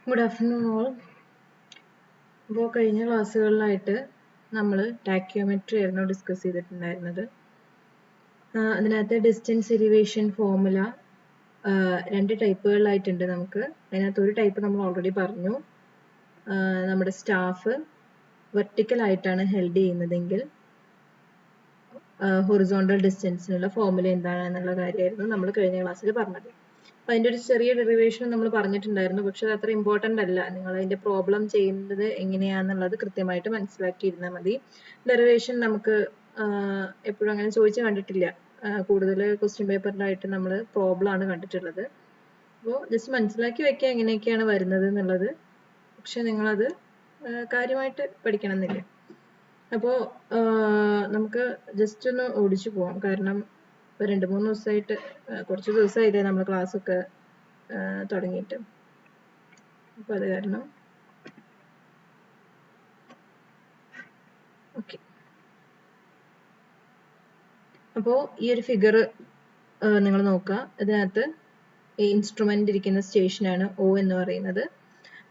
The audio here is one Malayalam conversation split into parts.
Good afternoon all. ഇപ്പോൾ കഴിഞ്ഞ ക്ലാസ്സുകളിലായിട്ട് നമ്മൾ ടാക്യോമെട്രി ആയിരുന്നു ഡിസ്കസ് ചെയ്തിട്ടുണ്ടായിരുന്നത്. അതിനകത്ത് ഡിസ്റ്റൻസ് ഡെറിവേഷൻ ഫോർമുല രണ്ട് ടൈപ്പുകളിലായിട്ടുണ്ട് നമുക്ക്. അതിനകത്ത് ഒരു ടൈപ്പ് നമ്മൾ ഓൾറെഡി പറഞ്ഞു. നമ്മുടെ സ്റ്റാഫ് വെർട്ടിക്കൽ ആയിട്ടാണ് ഹെൽഡ് ചെയ്യുന്നതെങ്കിൽ ഹൊറിസോണ്ടൽ ഡിസ്റ്റൻസിനുള്ള ഫോർമുല എന്താണെന്നുള്ള കാര്യമായിരുന്നു നമ്മൾ കഴിഞ്ഞ ക്ലാസ്സിൽ പറഞ്ഞത്. അപ്പോൾ അതിൻ്റെ ഒരു ചെറിയ ഡെറിവേഷൻ നമ്മൾ പറഞ്ഞിട്ടുണ്ടായിരുന്നു, പക്ഷെ അത് അത്ര ഇമ്പോർട്ടൻ്റ് അല്ല. നിങ്ങൾ അതിൻ്റെ പ്രോബ്ലം ചെയ്യുന്നത് എങ്ങനെയാണെന്നുള്ളത് കൃത്യമായിട്ട് മനസ്സിലാക്കിയിരുന്നാൽ മതി. ഡെറിവേഷൻ നമുക്ക് എപ്പോഴും അങ്ങനെ ചോദിച്ച് കണ്ടിട്ടില്ല. കൂടുതൽ ക്വസ്റ്റ്യൻ പേപ്പറിലായിട്ട് നമ്മൾ പ്രോബ്ലം ആണ് കണ്ടിട്ടുള്ളത്. അപ്പോൾ ജസ്റ്റ് മനസ്സിലാക്കി വെക്കുക എങ്ങനെയൊക്കെയാണ് വരുന്നത് എന്നുള്ളത്. പക്ഷെ നിങ്ങളത് കാര്യമായിട്ട് പഠിക്കണം എന്നില്ല. അപ്പോൾ നമുക്ക് ജസ്റ്റ് ഒന്ന് ഓടിച്ചു പോവാം. കാരണം ഇപ്പോൾ 2-3 ദിവസമായിട്ട് കുറച്ച് ദിവസമായില്ലേ നമ്മൾ ക്ലാസ്സൊക്കെ തുടങ്ങിയിട്ട്. അപ്പോൾ അത് കാരണം ഓക്കെ. അപ്പോൾ ഈ ഒരു ഫിഗർ നിങ്ങൾ നോക്കുക. ഇതിനകത്ത് ഇൻസ്ട്രുമെന്റ് ഇരിക്കുന്ന സ്റ്റേഷനാണ് O എന്ന് പറയുന്നത്.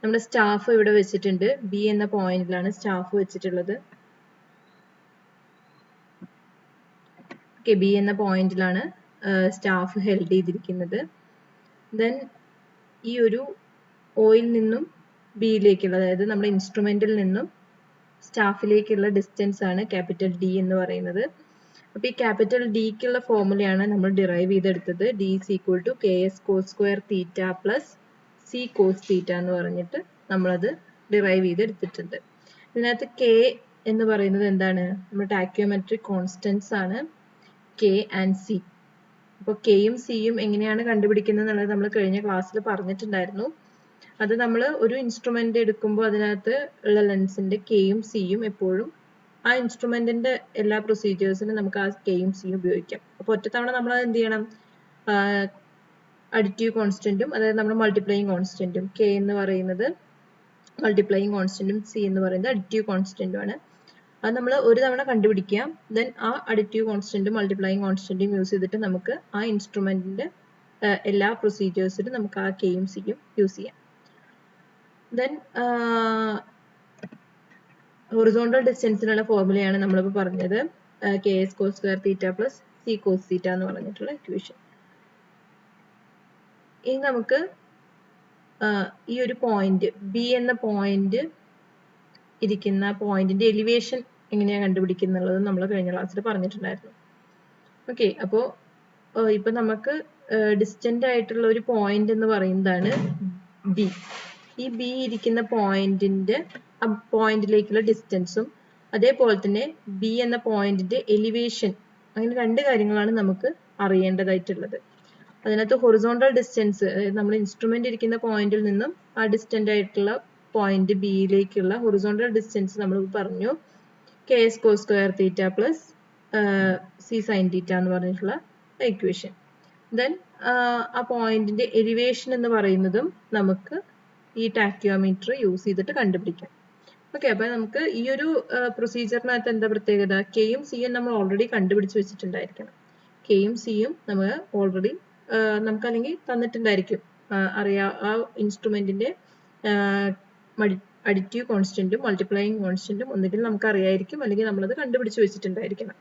നമ്മുടെ സ്റ്റാഫ് ഇവിടെ വെച്ചിട്ടുണ്ട്. B എന്ന പോയിന്റിലാണ് സ്റ്റാഫ് വെച്ചിട്ടുള്ളത്. B എന്ന പോയിന്റിലാണ് സ്റ്റാഫ് ഹെൽഡ് ചെയ്തിരിക്കുന്നത്. ദെൻ ഈ ഒരു ഓയിൽ നിന്നും ബിയിലേക്കുള്ള, അതായത് നമ്മുടെ ഇൻസ്ട്രുമെന്റിൽ നിന്നും സ്റ്റാഫിലേക്കുള്ള ഡിസ്റ്റൻസ് ആണ് ക്യാപിറ്റൽ D എന്ന് പറയുന്നത്. അപ്പോൾ ഈ ക്യാപിറ്റൽ ഡിക്കുള്ള ഫോർമുലയാണ് നമ്മൾ ഡിറൈവ് ചെയ്തെടുത്തത്. D is equal to KS cos square theta plus C cos theta എന്ന് പറഞ്ഞിട്ട് നമ്മളത് ഡിറൈവ് ചെയ്തെടുത്തിട്ടുണ്ട്. ഇതിനകത്ത് K എന്ന് പറയുന്നത് എന്താണ്? നമ്മുടെ ടാക്യോമെട്രിക് കോൺസ്റ്റൻസ് ആണ് K and C. അപ്പോൾ കെയും സിയും എങ്ങനെയാണ് കണ്ടുപിടിക്കുന്നത് എന്നുള്ളത് നമ്മൾ കഴിഞ്ഞ ക്ലാസ്സിൽ പറഞ്ഞിട്ടുണ്ടായിരുന്നു. അത് നമ്മൾ ഒരു ഇൻസ്ട്രുമെന്റ് എടുക്കുമ്പോൾ അതിനകത്ത് ഉള്ള ലെൻസിന്റെ കെയും സിയും എപ്പോഴും ആ ഇൻസ്ട്രുമെന്റിന്റെ എല്ലാ പ്രൊസീജിയേഴ്സിനും നമുക്ക് ആ കെയും സിയും ഉപയോഗിക്കാം. അപ്പോൾ ഒറ്റത്തവണ നമ്മൾ അത് എന്ത് ചെയ്യണം? അഡിറ്റീവ് കോൺസ്റ്റന്റും അതായത് നമ്മുടെ മൾട്ടിപ്ലൈയിങ് കോൺസ്റ്റന്റും, കെ എന്ന് പറയുന്നത് മൾട്ടിപ്ലൈയിങ് കോൺസ്റ്റന്റും സി എന്ന് പറയുന്നത് അഡിറ്റീവ് കോൺസ്റ്റന്റും ആണ്. അത് നമ്മൾ ഒരു തവണ കണ്ടുപിടിക്കുക. ദെൻ ആ അഡിറ്റീവ് കോൺസ്റ്റന്റും മൾട്ടിപ്ലൈയിങ് കോൺസ്റ്റന്റും യൂസ് ചെയ്തിട്ട് നമുക്ക് ആ ഇൻസ്ട്രുമെന്റിന്റെ എല്ലാ പ്രൊസീജിയേഴ്സിലും നമുക്ക് ആ കെയും സിയും യൂസ് ചെയ്യാം. ദെൻ ഹൊറിസോണ്ടൽ ഡിസ്റ്റൻസിനുള്ള ഫോർമുലയാണ് നമ്മളിപ്പോൾ പറഞ്ഞത്. KS cos square theta plus C cos theta എന്ന് പറഞ്ഞിട്ടുള്ള ഇക്വേഷൻ. ഇനി നമുക്ക് ഈ ഒരു പോയിന്റ് B എന്ന പോയിന്റ് ഇരിക്കുന്ന പോയിന്റിന്റെ എലിവേഷൻ എങ്ങനെയാണ് കണ്ടുപിടിക്കുന്നുള്ളത് നമ്മൾ കഴിഞ്ഞ ക്ലാസ്സിൽ പറഞ്ഞിട്ടുണ്ടായിരുന്നു. ഓക്കെ. അപ്പോൾ ഇപ്പൊ നമുക്ക് ഡിസ്റ്റന്റ് ആയിട്ടുള്ള ഒരു പോയിന്റ് എന്ന് പറയുന്നതാണ് B. ഈ B ഇരിക്കുന്ന പോയിന്റിലേക്കുള്ള ഡിസ്റ്റൻസും അതേപോലെ തന്നെ B എന്ന പോയിന്റിന്റെ എലിവേഷൻ, അങ്ങനെ രണ്ട് കാര്യങ്ങളാണ് നമുക്ക് അറിയേണ്ടതായിട്ടുള്ളത്. അതിനകത്ത് ഹൊറിസോണ്ടൽ ഡിസ്റ്റൻസ്, അതായത് നമ്മൾ ഇൻസ്ട്രുമെന്റ് ഇരിക്കുന്ന പോയിന്റിൽ നിന്നും ആ ഡിസ്റ്റന്റ് ആയിട്ടുള്ള പോയിന്റ് ബിയിലേക്കുള്ള ഹൊറിസോണ്ടൽ ഡിസ്റ്റൻസ് നമ്മൾ പറഞ്ഞു KS cos square theta plus C sin theta എന്ന് പറഞ്ഞിട്ടുള്ള ഇക്വേഷൻ. ദെൻ ആ പോയിന്റിന്റെ എലിവേഷൻ എന്ന് പറയുന്നതും നമുക്ക് ഈ ടാക്യോമീറ്റർ യൂസ് ചെയ്തിട്ട് കണ്ടുപിടിക്കാം. ഓക്കെ. അപ്പൊ നമുക്ക് ഈ ഒരു പ്രൊസീജിയറിനകത്ത് എന്താ പ്രത്യേകത? കെയും സിയും നമ്മൾ ഓൾറെഡി കണ്ടുപിടിച്ച് വെച്ചിട്ടുണ്ടായിരിക്കണം. കെയും സിയും നമ്മൾ ഓൾറെഡി നമുക്ക് അല്ലെങ്കിൽ തന്നിട്ടുണ്ടായിരിക്കും. ആ ഇൻസ്ട്രുമെന്റിന്റെ അഡിറ്റീവ് കോൺസ്റ്റന്റും മൾട്ടിപ്ലൈയിങ് കോൺസ്റ്റന്റും ഒന്നുകിൽ നമുക്ക് അറിയായിരിക്കും, അല്ലെങ്കിൽ നമ്മളത് കണ്ടുപിടിച്ച് വെച്ചിട്ടുണ്ടായിരിക്കണം.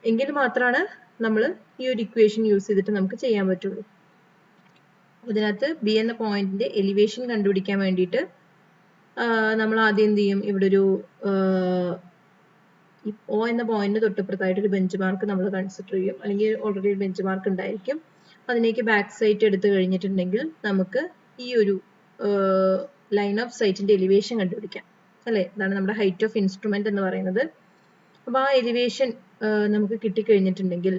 എങ്കിൽ മാത്രമാണ് നമ്മൾ ഈ ഒരു ഇക്വേഷൻ യൂസ് ചെയ്തിട്ട് നമുക്ക് ചെയ്യാൻ പറ്റുള്ളൂ. ഇതിനകത്ത് B എന്ന പോയിന്റിന്റെ എലിവേഷൻ കണ്ടുപിടിക്കാൻ വേണ്ടിയിട്ട് നമ്മൾ ആദ്യം എന്ത് ചെയ്യും? ഇവിടെ ഒരു O എന്ന പോയിന്റിന് തൊട്ടിപ്പുറത്തായിട്ട് ഒരു ബെഞ്ച് മാർക്ക് നമ്മൾ കൺസിഡർ ചെയ്യും, അല്ലെങ്കിൽ ഓൾറെഡി ഒരു ബെഞ്ച് മാർക്ക് ഉണ്ടായിരിക്കും. അതിലേക്ക് ബാക്ക് സൈറ്റ് എടുത്തു കഴിഞ്ഞിട്ടുണ്ടെങ്കിൽ നമുക്ക് ഈ ഒരു ലൈൻ ഓഫ് സൈറ്റിന്റെ എലിവേഷൻ കണ്ടുപിടിക്കാം, അല്ലേ? ഇതാണ് നമ്മുടെ ഹൈറ്റ് ഓഫ് ഇൻസ്ട്രുമെന്റ് എന്ന് പറയുന്നത്. അപ്പോൾ ആ എലിവേഷൻ നമുക്ക് കിട്ടിക്കഴിഞ്ഞിട്ടുണ്ടെങ്കിൽ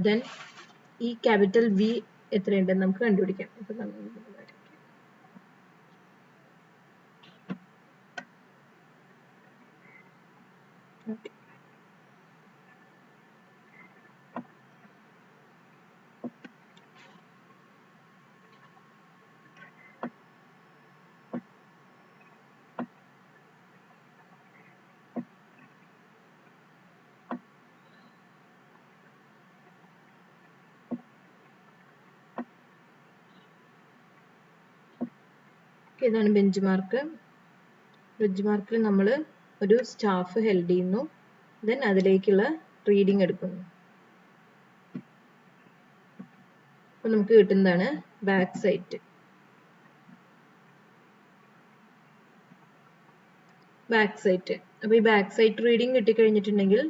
ദെൻ ഈ ക്യാപിറ്റൽ V എത്രയുണ്ടെന്ന് നമുക്ക് കണ്ടുപിടിക്കാം. അപ്പോൾ ഓക്കെ. ഇതാണ് ബെഞ്ച് മാർക്ക്. ബെഞ്ച് മാർക്കിൽ നമ്മൾ ഒരു സ്റ്റാഫ് ഹെൽഡ് ചെയ്യുന്നു, ദെൻ അതിലേക്കുള്ള റീഡിംഗ് എടുക്കുന്നു. അപ്പോൾ നമുക്ക് കിട്ടുന്നതാണ് ബാക്ക് സൈറ്റ്. Back site. അപ്പോൾ ഈ ബാക്ക് സൈറ്റ് റീഡിംഗ് കിട്ടിക്കഴിഞ്ഞിട്ടുണ്ടെങ്കിൽ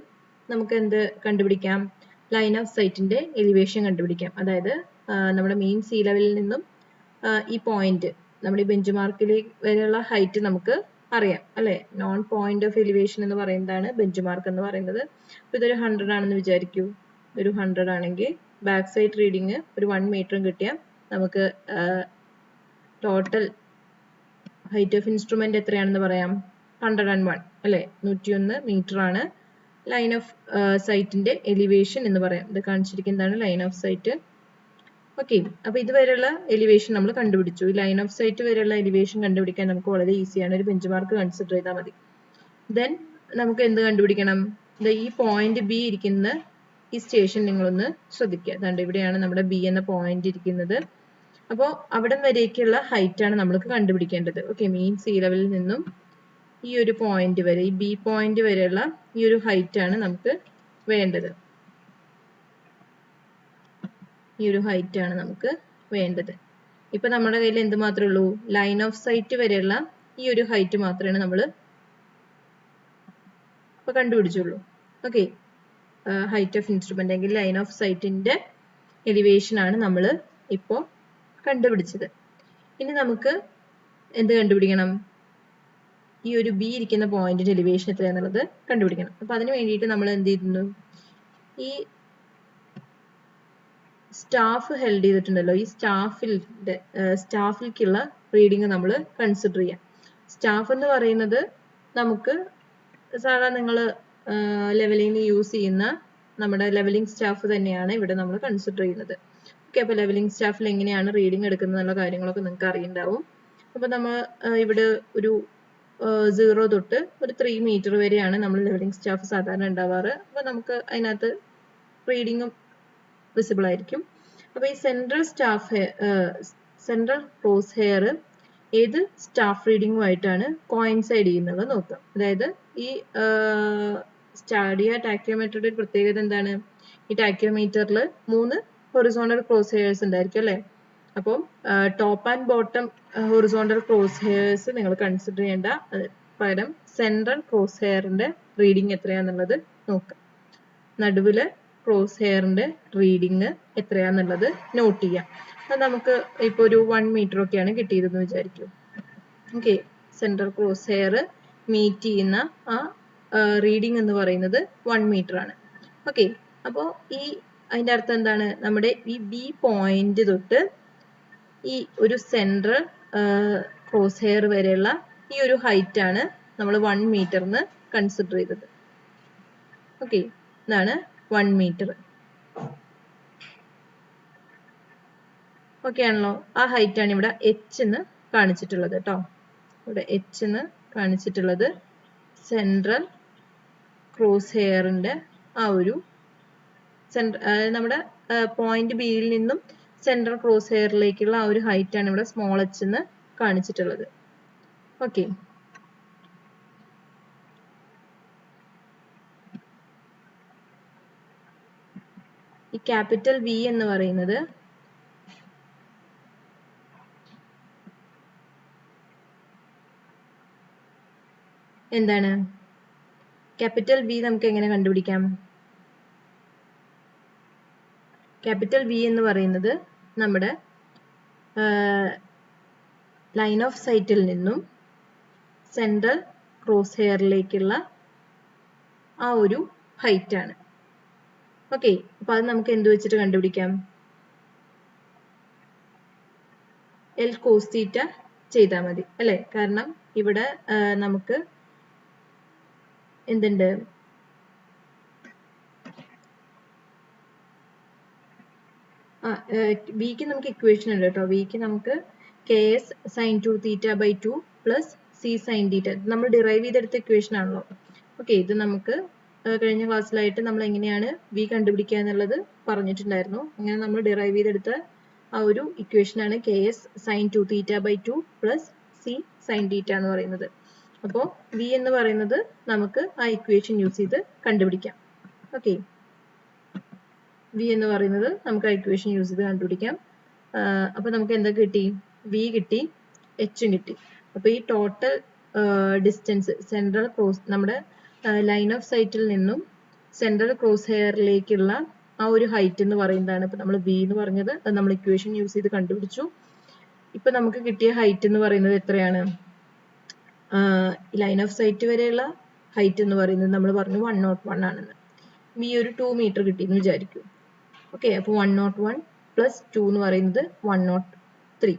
നമുക്ക് എന്ത് കണ്ടുപിടിക്കാം? ലൈൻ ഓഫ് സൈറ്റിന്റെ എലിവേഷൻ കണ്ടുപിടിക്കാം. അതായത് നമ്മുടെ മെയിൻ സീ ലെവലിൽ നിന്നും ഈ പോയിന്റ്, നമ്മുടെ ഈ ബെഞ്ച് മാർക്കിൽ വരെയുള്ള ഹൈറ്റ് നമുക്ക് അറിയാം അല്ലെ. നോൺ പോയിന്റ് ഓഫ് എലിവേഷൻ എന്ന് പറയുന്നതാണ് ബെഞ്ച് മാർക്ക് എന്ന് പറയുന്നത്. അപ്പോൾ ഇതൊരു 100 ആണെന്ന് വിചാരിക്കൂ. ഒരു 100 ആണെങ്കിൽ ബാക്ക് സൈറ്റ് റീഡിങ് ഒരു 1 മീറ്ററും കിട്ടിയാൽ നമുക്ക് ടോട്ടൽ ഹൈറ്റ് ഓഫ് ഇൻസ്ട്രുമെന്റ് എത്രയാണെന്ന് പറയാം? 101 അല്ലെ, 101 മീറ്റർ ആണ് ലൈൻ ഓഫ് സൈറ്റിന്റെ എലിവേഷൻ എന്ന് പറയാം. ഇത് കാണിച്ചിരിക്കുന്നതാണ് ലൈൻ ഓഫ് സൈറ്റ്. ഓക്കെ, അപ്പൊ ഇതുവരെയുള്ള എലിവേഷൻ നമ്മൾ കണ്ടുപിടിച്ചു. ഈ ലൈൻ ഓഫ് സൈറ്റ് വരെയുള്ള എലിവേഷൻ കണ്ടുപിടിക്കാൻ നമുക്ക് വളരെ ഈസിയാണ്. ഒരു ബെഞ്ച് മാർക്ക് കൺസിഡർ ചെയ്താൽ മതി. ദെൻ നമുക്ക് എന്ത് കണ്ടുപിടിക്കണം? ഈ പോയിന്റ് ബി ഇരിക്കുന്ന ഈ സ്റ്റേഷൻ നിങ്ങളൊന്ന് ശ്രദ്ധിക്കുക. അതുകൊണ്ട് ഇവിടെയാണ് നമ്മുടെ ബി എന്ന പോയിന്റ് ഇരിക്കുന്നത്. അപ്പോൾ അവിടം വരേക്കുള്ള ഹൈറ്റ് ആണ് നമ്മൾക്ക് കണ്ടുപിടിക്കേണ്ടത്. ഓക്കെ, മെയിൻ സീ ലെവലിൽ നിന്നും ഈ ഒരു പോയിന്റ് വരെ, ഈ ബി പോയിന്റ് വരെയുള്ള ഈ ഒരു ഹൈറ്റ് ആണ് നമുക്ക് വേണ്ടത്. ഈ ഒരു ഹൈറ്റ് ആണ് നമുക്ക് വേണ്ടത്. ഇപ്പൊ നമ്മുടെ കയ്യിൽ എന്ത് മാത്രമേ ഉള്ളൂ? ലൈൻ ഓഫ് സൈറ്റ് വരെയുള്ള ഈ ഒരു ഹൈറ്റ് മാത്രമേ നമ്മൾ ഇപ്പൊ കണ്ടുപിടിച്ചുള്ളൂ. ഓക്കെ, ഹൈറ്റ് ഓഫ് ഇൻസ്ട്രുമെന്റ് എങ്കിൽ ലൈൻ ഓഫ് സൈറ്റിന്റെ എലിവേഷൻ ആണ് നമ്മൾ ഇപ്പോ കണ്ടുപിടിച്ചത്. ഇനി നമുക്ക് എന്ത് കണ്ടുപിടിക്കണം? ഈ ഒരു ബി ഇരിക്കുന്ന പോയിന്റിന്റെ എലിവേഷൻ എത്രയാണെന്നുള്ളത് കണ്ടുപിടിക്കണം. അപ്പൊ അതിന് വേണ്ടിയിട്ട് നമ്മൾ എന്ത് ചെയ്യുന്നു? ഈ സ്റ്റാഫ് ഹെൽഡ് ചെയ്തിട്ടുണ്ടല്ലോ, ഈ സ്റ്റാഫിലേക്കുള്ള റീഡിങ് നമ്മൾ കൺസിഡർ ചെയ്യാം. സ്റ്റാഫ് എന്ന് പറയുന്നത് നമുക്ക് സാധാരണ നിങ്ങൾ ലെവലിംഗ് യൂസ് ചെയ്യുന്ന നമ്മുടെ ലെവലിംഗ് സ്റ്റാഫ് തന്നെയാണ് ഇവിടെ നമ്മൾ കൺസിഡർ ചെയ്യുന്നത്. ഓക്കെ, അപ്പോൾ ലെവലിംഗ് സ്റ്റാഫിൽ എങ്ങനെയാണ് റീഡിംഗ് എടുക്കുന്നത് എന്നുള്ള കാര്യങ്ങളൊക്കെ നിങ്ങൾക്ക് അറിയുണ്ടാവും. അപ്പോൾ നമ്മൾ ഇവിടെ ഒരു 0 തൊട്ട് ഒരു 3 മീറ്റർ വരെയാണ് നമ്മൾ ലെവലിംഗ് സ്റ്റാഫ് സാധാരണ ഉണ്ടാവാറ്. അപ്പോൾ നമുക്ക് അതിനകത്ത് റീഡിങ്ങും വിസിബിൾ ആയിരിക്കും. അപ്പോൾ ഈ സെൻട്രൽ ക്രോസ് ഹെയർ ഏത് സ്റ്റാഫ് റീഡിങ്ങുമായിട്ടാണ് കോയിൻസൈഡ് ചെയ്യുന്നത് നോക്കാം. അതായത് ഈ സ്റ്റാഡിയ ടാക്യോമീറ്ററുടെ ഒരു പ്രത്യേകത എന്താണ്? ഈ ടാക്യോമീറ്ററിൽ 3 ഹൊറിസോണ്ടൽ ക്രോസ് ഹെയർസ് ഉണ്ടായിരിക്കും അല്ലെ. അപ്പോൾ top and bottom horizontal cross hairs നിങ്ങൾ കൺസിഡർ ചെയ്യേണ്ട, പകരം സെൻട്രൽ ക്രോസ് ഹെയറിന്റെ റീഡിങ് എത്രയാന്നുള്ളത് നോക്കാം. നടുവിലെ ക്രോസ് ഹെയറിന്റെ റീഡിങ് എത്രയാന്നുള്ളത് നോട്ട് ചെയ്യാം. അത് നമുക്ക് ഇപ്പോൾ ഒരു 1 മീറ്റർ ഒക്കെയാണ് കിട്ടിയതെന്ന് വിചാരിക്കും. Okay, central cross hair meet ചെയ്യുന്ന ആ റീഡിങ് എന്ന് പറയുന്നത് 1 മീറ്റർ ആണ്. ഓക്കെ, അപ്പോൾ അതിന്റെ അർത്ഥം എന്താണ്? നമ്മുടെ ഈ ബി പോയിന്റ് തൊട്ട് ഈ ഒരു സെൻട്രൽ ക്രോസ് ഹെയർ വരെയുള്ള ഈ ഒരു ഹൈറ്റ് ആണ് നമ്മൾ 1 മീറ്ററിന് കൺസിഡർ ചെയ്തത്. ഓക്കെ, ഇതാണ് 1 മീറ്റർ. ഓക്കെ ആണല്ലോ. ആ ഹൈറ്റ് ആണ് ഇവിടെ എച്ച് എന്ന് കാണിച്ചിട്ടുള്ളത് കേട്ടോ. ഇവിടെ എച്ച് എന്ന് കാണിച്ചിട്ടുള്ളത് സെൻട്രൽ ക്രോസ് ഹെയറിന്റെ ആ ഒരു നമ്മുടെ പോയിന്റ് ബിയിൽ നിന്നും സെൻട്രൽ ക്രോസ് ഹെയറിലേക്കുള്ള ആ ഒരു ഹൈറ്റ് ആണ് ഇവിടെ സ്മോൾ എച്ച് എന്ന് കാണിച്ചിട്ടുള്ളത്. ഓക്കെ, ഈ ക്യാപിറ്റൽ വി എന്ന് പറയുന്നത് എന്താണ്? ക്യാപിറ്റൽ വി നമുക്ക് എങ്ങനെ കണ്ടുപിടിക്കാം? ക്യാപിറ്റൽ വി എന്ന് പറയുന്നത് നമ്മുടെ ലൈൻ ഓഫ് സൈറ്റിൽ നിന്നും സെൻട്രൽ ക്രോസ് ഹെയറിലേക്കുള്ള ആ ഒരു ഹൈറ്റ് ആണ്. ഓക്കെ, അപ്പൊ അത് നമുക്ക് എന്ത് വെച്ചിട്ട് കണ്ടുപിടിക്കാം? എൽ കോസ് തീറ്റ ചെയ്താൽ മതി അല്ലെ. കാരണം ഇവിടെ നമുക്ക് എന്തുണ്ട്? വിക്ക് നമുക്ക് ഇക്വേഷൻ ഉണ്ട് കേട്ടോ. വിക്ക് നമുക്ക് KS sin 2 theta by 2 plus C sin theta നമ്മൾ ഡിറൈവ് ചെയ്തെടുത്ത ഇക്വേഷൻ ആണല്ലോ. ഓക്കെ, ഇത് നമുക്ക് കഴിഞ്ഞ ക്ലാസ്സിലായിട്ട് നമ്മൾ എങ്ങനെയാണ് വി കണ്ടുപിടിക്കുക എന്നുള്ളത് പറഞ്ഞിട്ടുണ്ടായിരുന്നു. അങ്ങനെ നമ്മൾ ഡിറൈവ് ചെയ്തെടുത്ത ആ ഒരു ഇക്വേഷൻ ആണ് KS sin 2 theta by 2 plus C sine theta എന്ന് പറയുന്നത്. അപ്പോൾ വി എന്ന് പറയുന്നത് നമുക്ക് ആ ഇക്വേഷൻ യൂസ് ചെയ്ത് കണ്ടുപിടിക്കാം. ഓക്കെ, വി എന്ന് പറയുന്നത് നമുക്ക് ആ ഇക്വേഷൻ യൂസ് ചെയ്ത് കണ്ടുപിടിക്കാം. അപ്പോൾ നമുക്ക് എന്താ കിട്ടി? വി കിട്ടി, എച്ചും കിട്ടി. അപ്പോൾ ഈ ടോട്ടൽ ഡിസ്റ്റൻസ് സെൻട്രൽ ക്രോസ് നമ്മുടെ ലൈൻ ഓഫ് സൈറ്റിൽ നിന്നും സെൻട്രൽ ക്രോസ് ഹെയറിലേക്കുള്ള ആ ഒരു ഹൈറ്റ് എന്ന് പറയുന്നതാണ് ഇപ്പൊ നമ്മൾ വി എന്ന് പറഞ്ഞത്. അത് നമ്മൾ ഇക്വേഷൻ യൂസ് ചെയ്ത് കണ്ടുപിടിച്ചു. ഇപ്പൊ നമുക്ക് കിട്ടിയ ഹൈറ്റ് എന്ന് പറയുന്നത് എത്രയാണ്? ലൈൻ ഓഫ് സൈറ്റ് വരെയുള്ള ഹൈറ്റ് എന്ന് പറയുന്നത് നമ്മൾ പറഞ്ഞു 101 ആണെന്ന്. ഈ ഒരു 2 മീറ്റർ കിട്ടിയെന്ന് വിചാരിക്കും. ഓക്കെ, അപ്പോൾ 101 പ്ലസ് 2 എന്ന് പറയുന്നത് 103.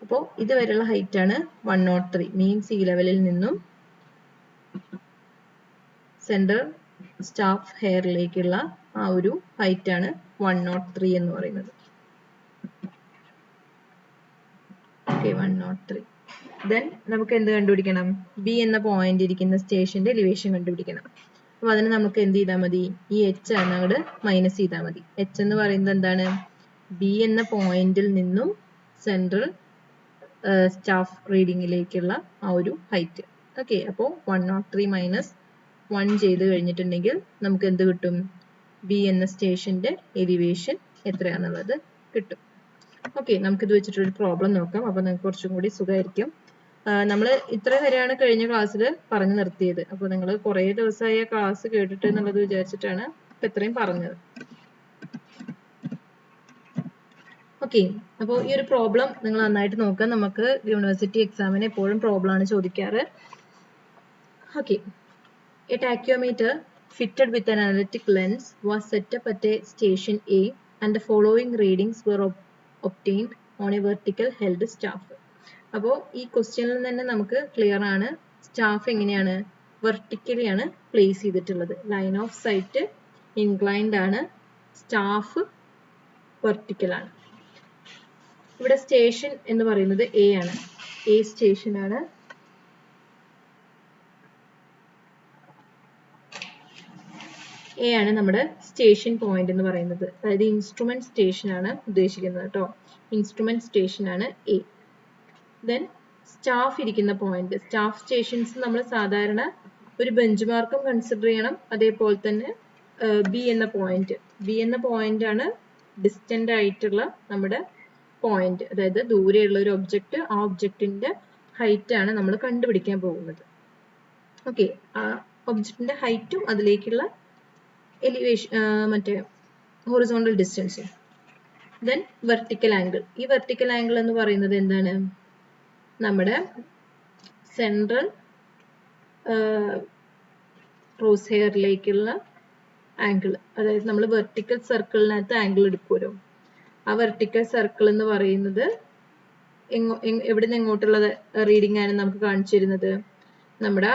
അപ്പോൾ ഇതുവരെയുള്ള ഹൈറ്റ് ആണ് 103. മീൻ സീ ലെവലിൽ നിന്നും സെൻട്രൽ സ്റ്റാഫ് ഹെയറിലേക്കുള്ള ആ ഒരു ഹൈറ്റ് ആണ് 103 എന്ന് പറയുന്നത്. ഓക്കെ, 103. ദെൻ നമുക്ക് എന്ത് കണ്ടുപിടിക്കണം? ബി എന്ന പോയിന്റ് ഇരിക്കുന്ന സ്റ്റേഷന്റെ എലിവേഷൻ കണ്ടുപിടിക്കണം. അപ്പൊ അതിന് നമുക്ക് എന്ത് ചെയ്താൽ മതി? ഈ എച്ച് ആണ് അങ്ങോട്ട് മൈനസ് ചെയ്താൽ മതി. എച്ച് എന്ന് പറയുന്നത് എന്താണ്? ബി എന്ന പോയിന്റിൽ നിന്നും സെൻട്രൽ സ്റ്റാഫ് റീഡിങ്ങിലേക്കുള്ള ആ ഒരു ഹൈറ്റ്. ഓക്കെ, അപ്പോൾ 103 മൈനസ് 1 ചെയ്ത് കഴിഞ്ഞിട്ടുണ്ടെങ്കിൽ നമുക്ക് എന്ത് കിട്ടും? ബി എന്ന സ്റ്റേഷന്റെ എലിവേഷൻ എത്രയാണെന്നുള്ളത് കിട്ടും. ഓക്കെ, നമുക്കിത് വെച്ചിട്ടൊരു പ്രോബ്ലം നോക്കാം. അപ്പൊ നിങ്ങൾക്ക് കുറച്ചും കൂടി സുഖമായിരിക്കും. നമ്മൾ ഇത്ര വരെയാണ് കഴിഞ്ഞ ക്ലാസ്സിൽ പറഞ്ഞു നിർത്തിയത്. അപ്പോൾ നിങ്ങൾ കുറേ ദിവസമായ ക്ലാസ് കേട്ടിട്ട് എന്നുള്ളത് വിചാരിച്ചിട്ടാണ് ഇപ്പൊ ഇത്രയും പറഞ്ഞത്. ഓക്കെ, അപ്പോൾ ഈ ഒരു പ്രോബ്ലം നിങ്ങൾ നന്നായിട്ട് നോക്കുക. നമുക്ക് യൂണിവേഴ്സിറ്റി എക്സാമിന് എപ്പോഴും പ്രോബ്ലം ആണ് ചോദിക്കാറ്. Okay, a tachyometer fitted with an analytic lens was set up at a station A and the following readings were obtained on a vertical held staff. അപ്പോൾ ഈ ക്വസ്റ്റ്യനിൽ തന്നെ നമുക്ക് ക്ലിയർ ആണ് സ്റ്റാഫ് എങ്ങനെയാണ് വെർട്ടിക്കലി ആണ് പ്ലേസ് ചെയ്തിട്ടുള്ളത്. ലൈൻ ഓഫ് സൈറ്റ് ഇൻക്ലൈൻഡ് ആണ്, സ്റ്റാഫ് വെർട്ടിക്കൽ ആണ്. ഇവിടെ സ്റ്റേഷൻ എന്ന് പറയുന്നത് എ ആണ്. എ സ്റ്റേഷൻ ആണ്. എ ആണ് നമ്മുടെ സ്റ്റേഷൻ പോയിന്റ് എന്ന് പറയുന്നത്. അതായത് ഇൻസ്ട്രുമെന്റ് സ്റ്റേഷൻ ആണ് ഉദ്ദേശിക്കുന്നത് കേട്ടോ. ഇൻസ്ട്രുമെന്റ് സ്റ്റേഷൻ ആണ് എ. ദെൻ സ്റ്റാഫ് ഇരിക്കുന്ന പോയിന്റ്. സ്റ്റാഫ് സ്റ്റേഷൻസ് നമ്മൾ സാധാരണ ഒരു ബെഞ്ച് മാർക്കും കൺസിഡർ ചെയ്യണം. അതേപോലെ തന്നെ ബി എന്ന പോയിന്റ്. ബി എന്ന പോയിന്റ് ആണ് ഡിസ്റ്റന്റ് ആയിട്ടുള്ള നമ്മുടെ പോയിന്റ്. അതായത് ദൂരെയുള്ള ഒരു ഒബ്ജക്റ്റ്, ആ ഒബ്ജക്റ്റിന്റെ ഹൈറ്റ് ആണ് നമ്മൾ കണ്ടുപിടിക്കാൻ പോകുന്നത്. ഓക്കെ, ആ ഒബ്ജക്റ്റിന്റെ ഹൈറ്റും അതിലേക്കുള്ള എലിവേഷൻ മറ്റേ ഹൊറിസോണ്ടൽ ഡിസ്റ്റൻസും. Then vertical angle. ഈ വെർട്ടിക്കൽ ആംഗിൾ എന്ന് പറയുന്നത് എന്താണ്? നമ്മുടെ സെൻട്രൽ ക്രോസ് ഹെയറിലേക്കുള്ള ആംഗിൾ. അതായത് നമ്മൾ വെർട്ടിക്കൽ സർക്കിളിനകത്ത് ആംഗിൾ എടുക്കുമല്ലോ, ആ വെർട്ടിക്കൽ സർക്കിൾ എന്ന് പറയുന്നത് എവിടെ നിന്ന് എങ്ങോട്ടുള്ള റീഡിംഗ് ആണ് നമുക്ക് കാണിച്ചു തരുന്നത്? നമ്മുടെ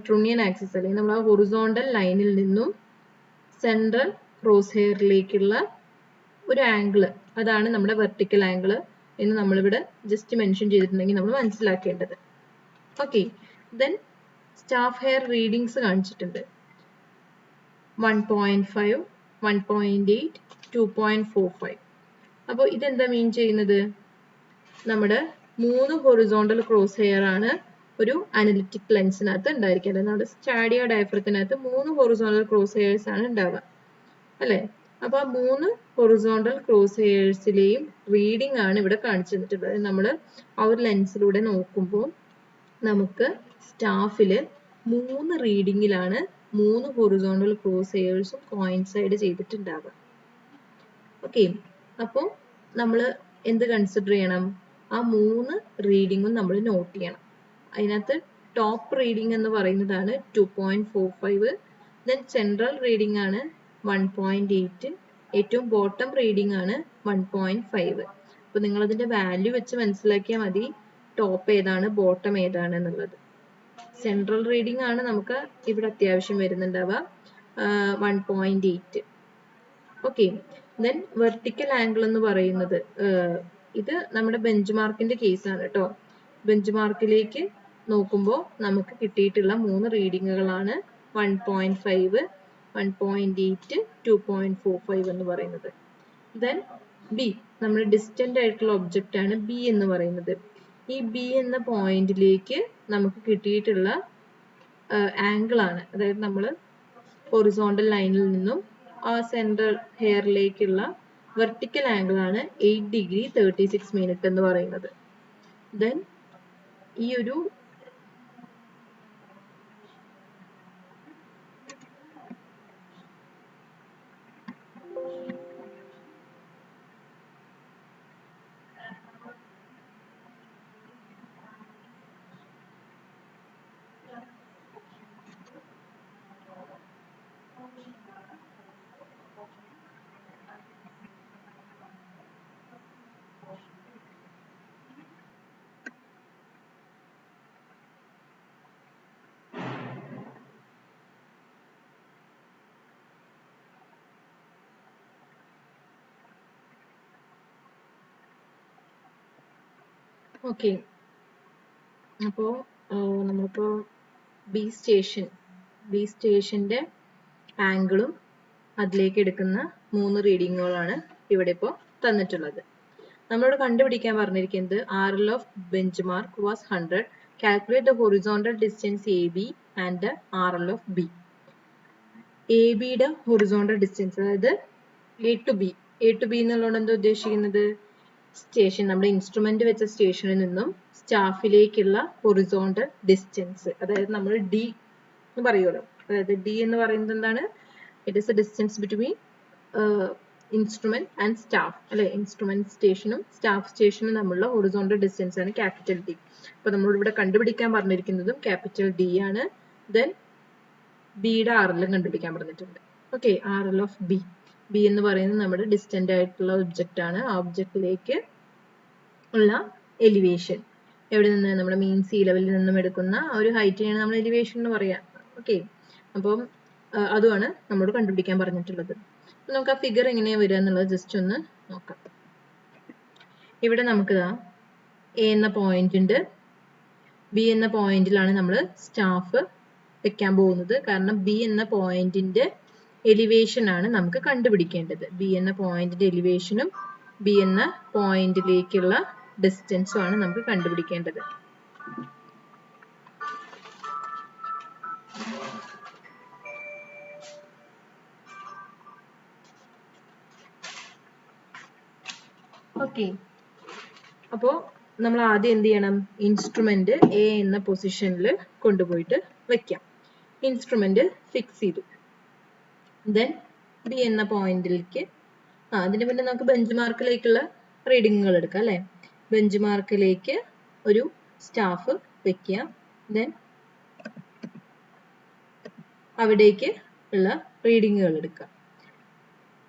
ട്രൂണിയൻ ആക്സിസ് അല്ലെങ്കിൽ നമ്മുടെ ഹൊറിസോണ്ടൽ ലൈനിൽ നിന്നും സെൻട്രൽ ക്രോസ് ഹെയറിലേക്കുള്ള ഒരു ആംഗിൾ, അതാണ് നമ്മുടെ വെർട്ടിക്കൽ ആംഗിൾ എന്ന് നമ്മളിവിടെ ജസ്റ്റ് മെൻഷൻ ചെയ്തിട്ടുണ്ടെങ്കിൽ നമ്മൾ മനസ്സിലാക്കേണ്ടത്. Okay, then staff hair readings കാണിച്ചിട്ടുണ്ട്. 1.5, 1.8, 2.45. അപ്പോൾ ഇതെന്താ മീൻ ചെയ്യുന്നത്? നമ്മുടെ 3 ഹൊറിസോണ്ടൽ ക്രോസ് ഹെയർ ആണ് ഒരു അനലിറ്റിക് ലെൻസിനകത്ത് ഉണ്ടായിരിക്കുന്നത്. നമ്മുടെ സ്റ്റാഡിയ ഡയഫ്രത്തിനകത്ത് 3 ഹൊറിസോണ്ടൽ ക്രോസ് ഹെയർസ് ആണ് ഉണ്ടാവുക അല്ലെ? അപ്പൊ ആ 3 ഹൊറിസോണ്ടൽ ക്രോസ് ഹെയർസിലെയും റീഡിംഗ് ആണ് ഇവിടെ കാണിച്ചു തന്നിട്ടുള്ളത്. നമ്മൾ ആ ഒരു ലെൻസിലൂടെ നോക്കുമ്പോൾ നമുക്ക് സ്റ്റാഫില് 3 റീഡിങ്ങിലാണ് 3 ഹൊറിസോണ്ടൽ ക്രോസ് ഹെയർസും കോയിൻസൈഡ് ചെയ്തിട്ടുണ്ടാവുക. ഓക്കെ, അപ്പോൾ നമ്മൾ എന്ത് കൺസിഡർ ചെയ്യണം? ആ 3 റീഡിങ്ങും നമ്മൾ നോട്ട് ചെയ്യണം. അതിനകത്ത് ടോപ്പ് റീഡിംഗ് എന്ന് പറയുന്നതാണ് 2.45. ദെൻ സെൻട്രൽ റീഡിംഗ് ആണ് 1.8. ഏറ്റവും ബോട്ടം റീഡിംഗ് ആണ് 1.5. അപ്പൊ നിങ്ങൾ അതിന്റെ വാല്യൂ വെച്ച് മനസ്സിലാക്കിയാൽ മതി ടോപ്പ് ഏതാണ് ബോട്ടം ഏതാണ് എന്നുള്ളത്. സെൻട്രൽ റീഡിംഗ് ആണ് നമുക്ക് ഇവിടെ അത്യാവശ്യം വരുന്നുണ്ടാവുക 1.8. ഓക്കെ, ദെൻ വെർട്ടിക്കൽ ആംഗിൾ എന്ന് പറയുന്നത് ഇത് നമ്മുടെ ബെഞ്ച് മാർക്കിന്റെ കേസാണ് കേട്ടോ. ബെഞ്ച് മാർക്കിലേക്ക് നോക്കുമ്പോൾ നമുക്ക് കിട്ടിയിട്ടുള്ള 3 റീഡിങ്ങുകളാണ് 1.5, 1.8, 2.45 എന്ന് പറയുന്നത്. ദെൻ ബി, നമ്മുടെ ഡിസ്റ്റന്റ് ആയിട്ടുള്ള ഒബ്ജക്റ്റ് ആണ് ബി എന്ന് പറയുന്നത്. ഈ ബി എന്ന പോയിന്റിലേക്ക് നമുക്ക് കിട്ടിയിട്ടുള്ള ആംഗിൾ ആണ്. അതായത് നമ്മൾ ഹൊറിസോണ്ടൽ ലൈനിൽ നിന്നും ആ സെൻട്രൽ ഹെയറിലേക്കുള്ള വെർട്ടിക്കൽ ആംഗിൾ ആണ് 8 ഡിഗ്രി 36 മിനിറ്റ് എന്ന് പറയുന്നത്. ദെൻ ഈ ഒരു ഓക്കെ, അപ്പോൾ നമ്മളിപ്പോൾ ബി സ്റ്റേഷൻ്റെ ആംഗിളും അതിലേക്ക് എടുക്കുന്ന 3 റീഡിങ്ങുകളാണ് ഇവിടെ ഇപ്പോൾ തന്നിട്ടുള്ളത്. നമ്മളോട് കണ്ടുപിടിക്കാൻ പറഞ്ഞിരിക്കുന്നത് RL of benchmark was 100. Calculate the horizontal distance AB and the RL of B. AB യുടെ horizontal distance, അതായത് A to B എന്നുള്ളതുകൊണ്ട് എന്താ ഉദ്ദേശിക്കുന്നത്? സ്റ്റേഷൻ, നമ്മുടെ ഇൻസ്ട്രുമെന്റ് വെച്ച സ്റ്റേഷനിൽ നിന്നും സ്റ്റാഫിലേക്കുള്ള ഹൊറിസോണ്ടൽ ഡിസ്റ്റൻസ്, അതായത് നമ്മൾ ഡി എന്ന് പറയുമല്ലോ. അതായത് ഡി എന്ന് പറയുന്നത് എന്താണ്? It is A distance between instrument and staff, അല്ലെ? ഇൻസ്ട്രുമെന്റ് സ്റ്റേഷനും സ്റ്റാഫ് സ്റ്റേഷനും തമ്മിലുള്ള ഹൊറിസോണ്ടൽ ഡിസ്റ്റൻസ് ആണ് ക്യാപിറ്റൽ ഡി. അപ്പൊ നമ്മൾ ഇവിടെ കണ്ടുപിടിക്കാൻ പറഞ്ഞിരിക്കുന്നതും ക്യാപിറ്റൽ ഡി ആണ്. ദെൻ ബിയുടെ ആർഎല്ലും കണ്ടുപിടിക്കാൻ പറഞ്ഞിട്ടുണ്ട്. ഓക്കെ, ആർഎൽ ഓഫ് ബി എന്ന് പറയുന്നത് നമ്മുടെ ഡിസ്റ്റന്റ് ആയിട്ടുള്ള ഒബ്ജക്റ്റ് ആണ്. ആ ഒബ്ജക്റ്റിലേക്ക് ഉള്ള എലിവേഷൻ, എവിടെ നിന്ന്? നമ്മുടെ മെയിൻ സീ ലെവലിൽ നിന്നും എടുക്കുന്ന ആ ഒരു ഹൈറ്റിനെയാണ് നമ്മൾ എലിവേഷൻ എന്ന് പറയാം. ഓക്കെ, അപ്പം അതുമാണ് നമ്മളോട് കണ്ടുപിടിക്കാൻ പറഞ്ഞിട്ടുള്ളത്. നമുക്ക് ആ ഫിഗർ എങ്ങനെയാണ് വരിക എന്നുള്ളത് ജസ്റ്റ് ഒന്ന് നോക്കാം. ഇവിടെ നമുക്ക് എ എന്ന പോയിന്റ് ഉണ്ട്. ബി എന്ന പോയിന്റിലാണ് നമ്മൾ സ്റ്റാഫ് വെക്കാൻ പോകുന്നത്. കാരണം ബി എന്ന പോയിന്റിന്റെ എലിവേഷൻ ആണ് നമുക്ക് കണ്ടുപിടിക്കേണ്ടത്. ബി എന്ന പോയിന്റിന്റെ എലിവേഷനും ബി എന്ന പോയിന്റിലേക്കുള്ള ഡിസ്റ്റൻസും ആണ് നമുക്ക് കണ്ടുപിടിക്കേണ്ടത്. ഓക്കെ, അപ്പോൾ നമ്മൾ ആദ്യം എന്ത് ചെയ്യണം? ഇൻസ്ട്രുമെന്റ് എ എന്ന പൊസിഷനിൽ കൊണ്ടുപോയിട്ട് വെക്കാം. ഇൻസ്ട്രുമെന്റ് ഫിക്സ് ചെയ്തു. ദെൻ ബി എന്ന പോയിന്റിലേക്ക് അതിന് മുന്നേ നമുക്ക് ബെഞ്ച് മാർക്കിലേക്കുള്ള റീഡിങ്ങുകൾ എടുക്കാം, അല്ലെ? ബെഞ്ച് മാർക്കിലേക്ക് ഒരു സ്റ്റാഫ് വെക്കുക. ദെൻ അവിടേക്ക് ഉള്ള റീഡിങ്ങുകൾ എടുക്കുക.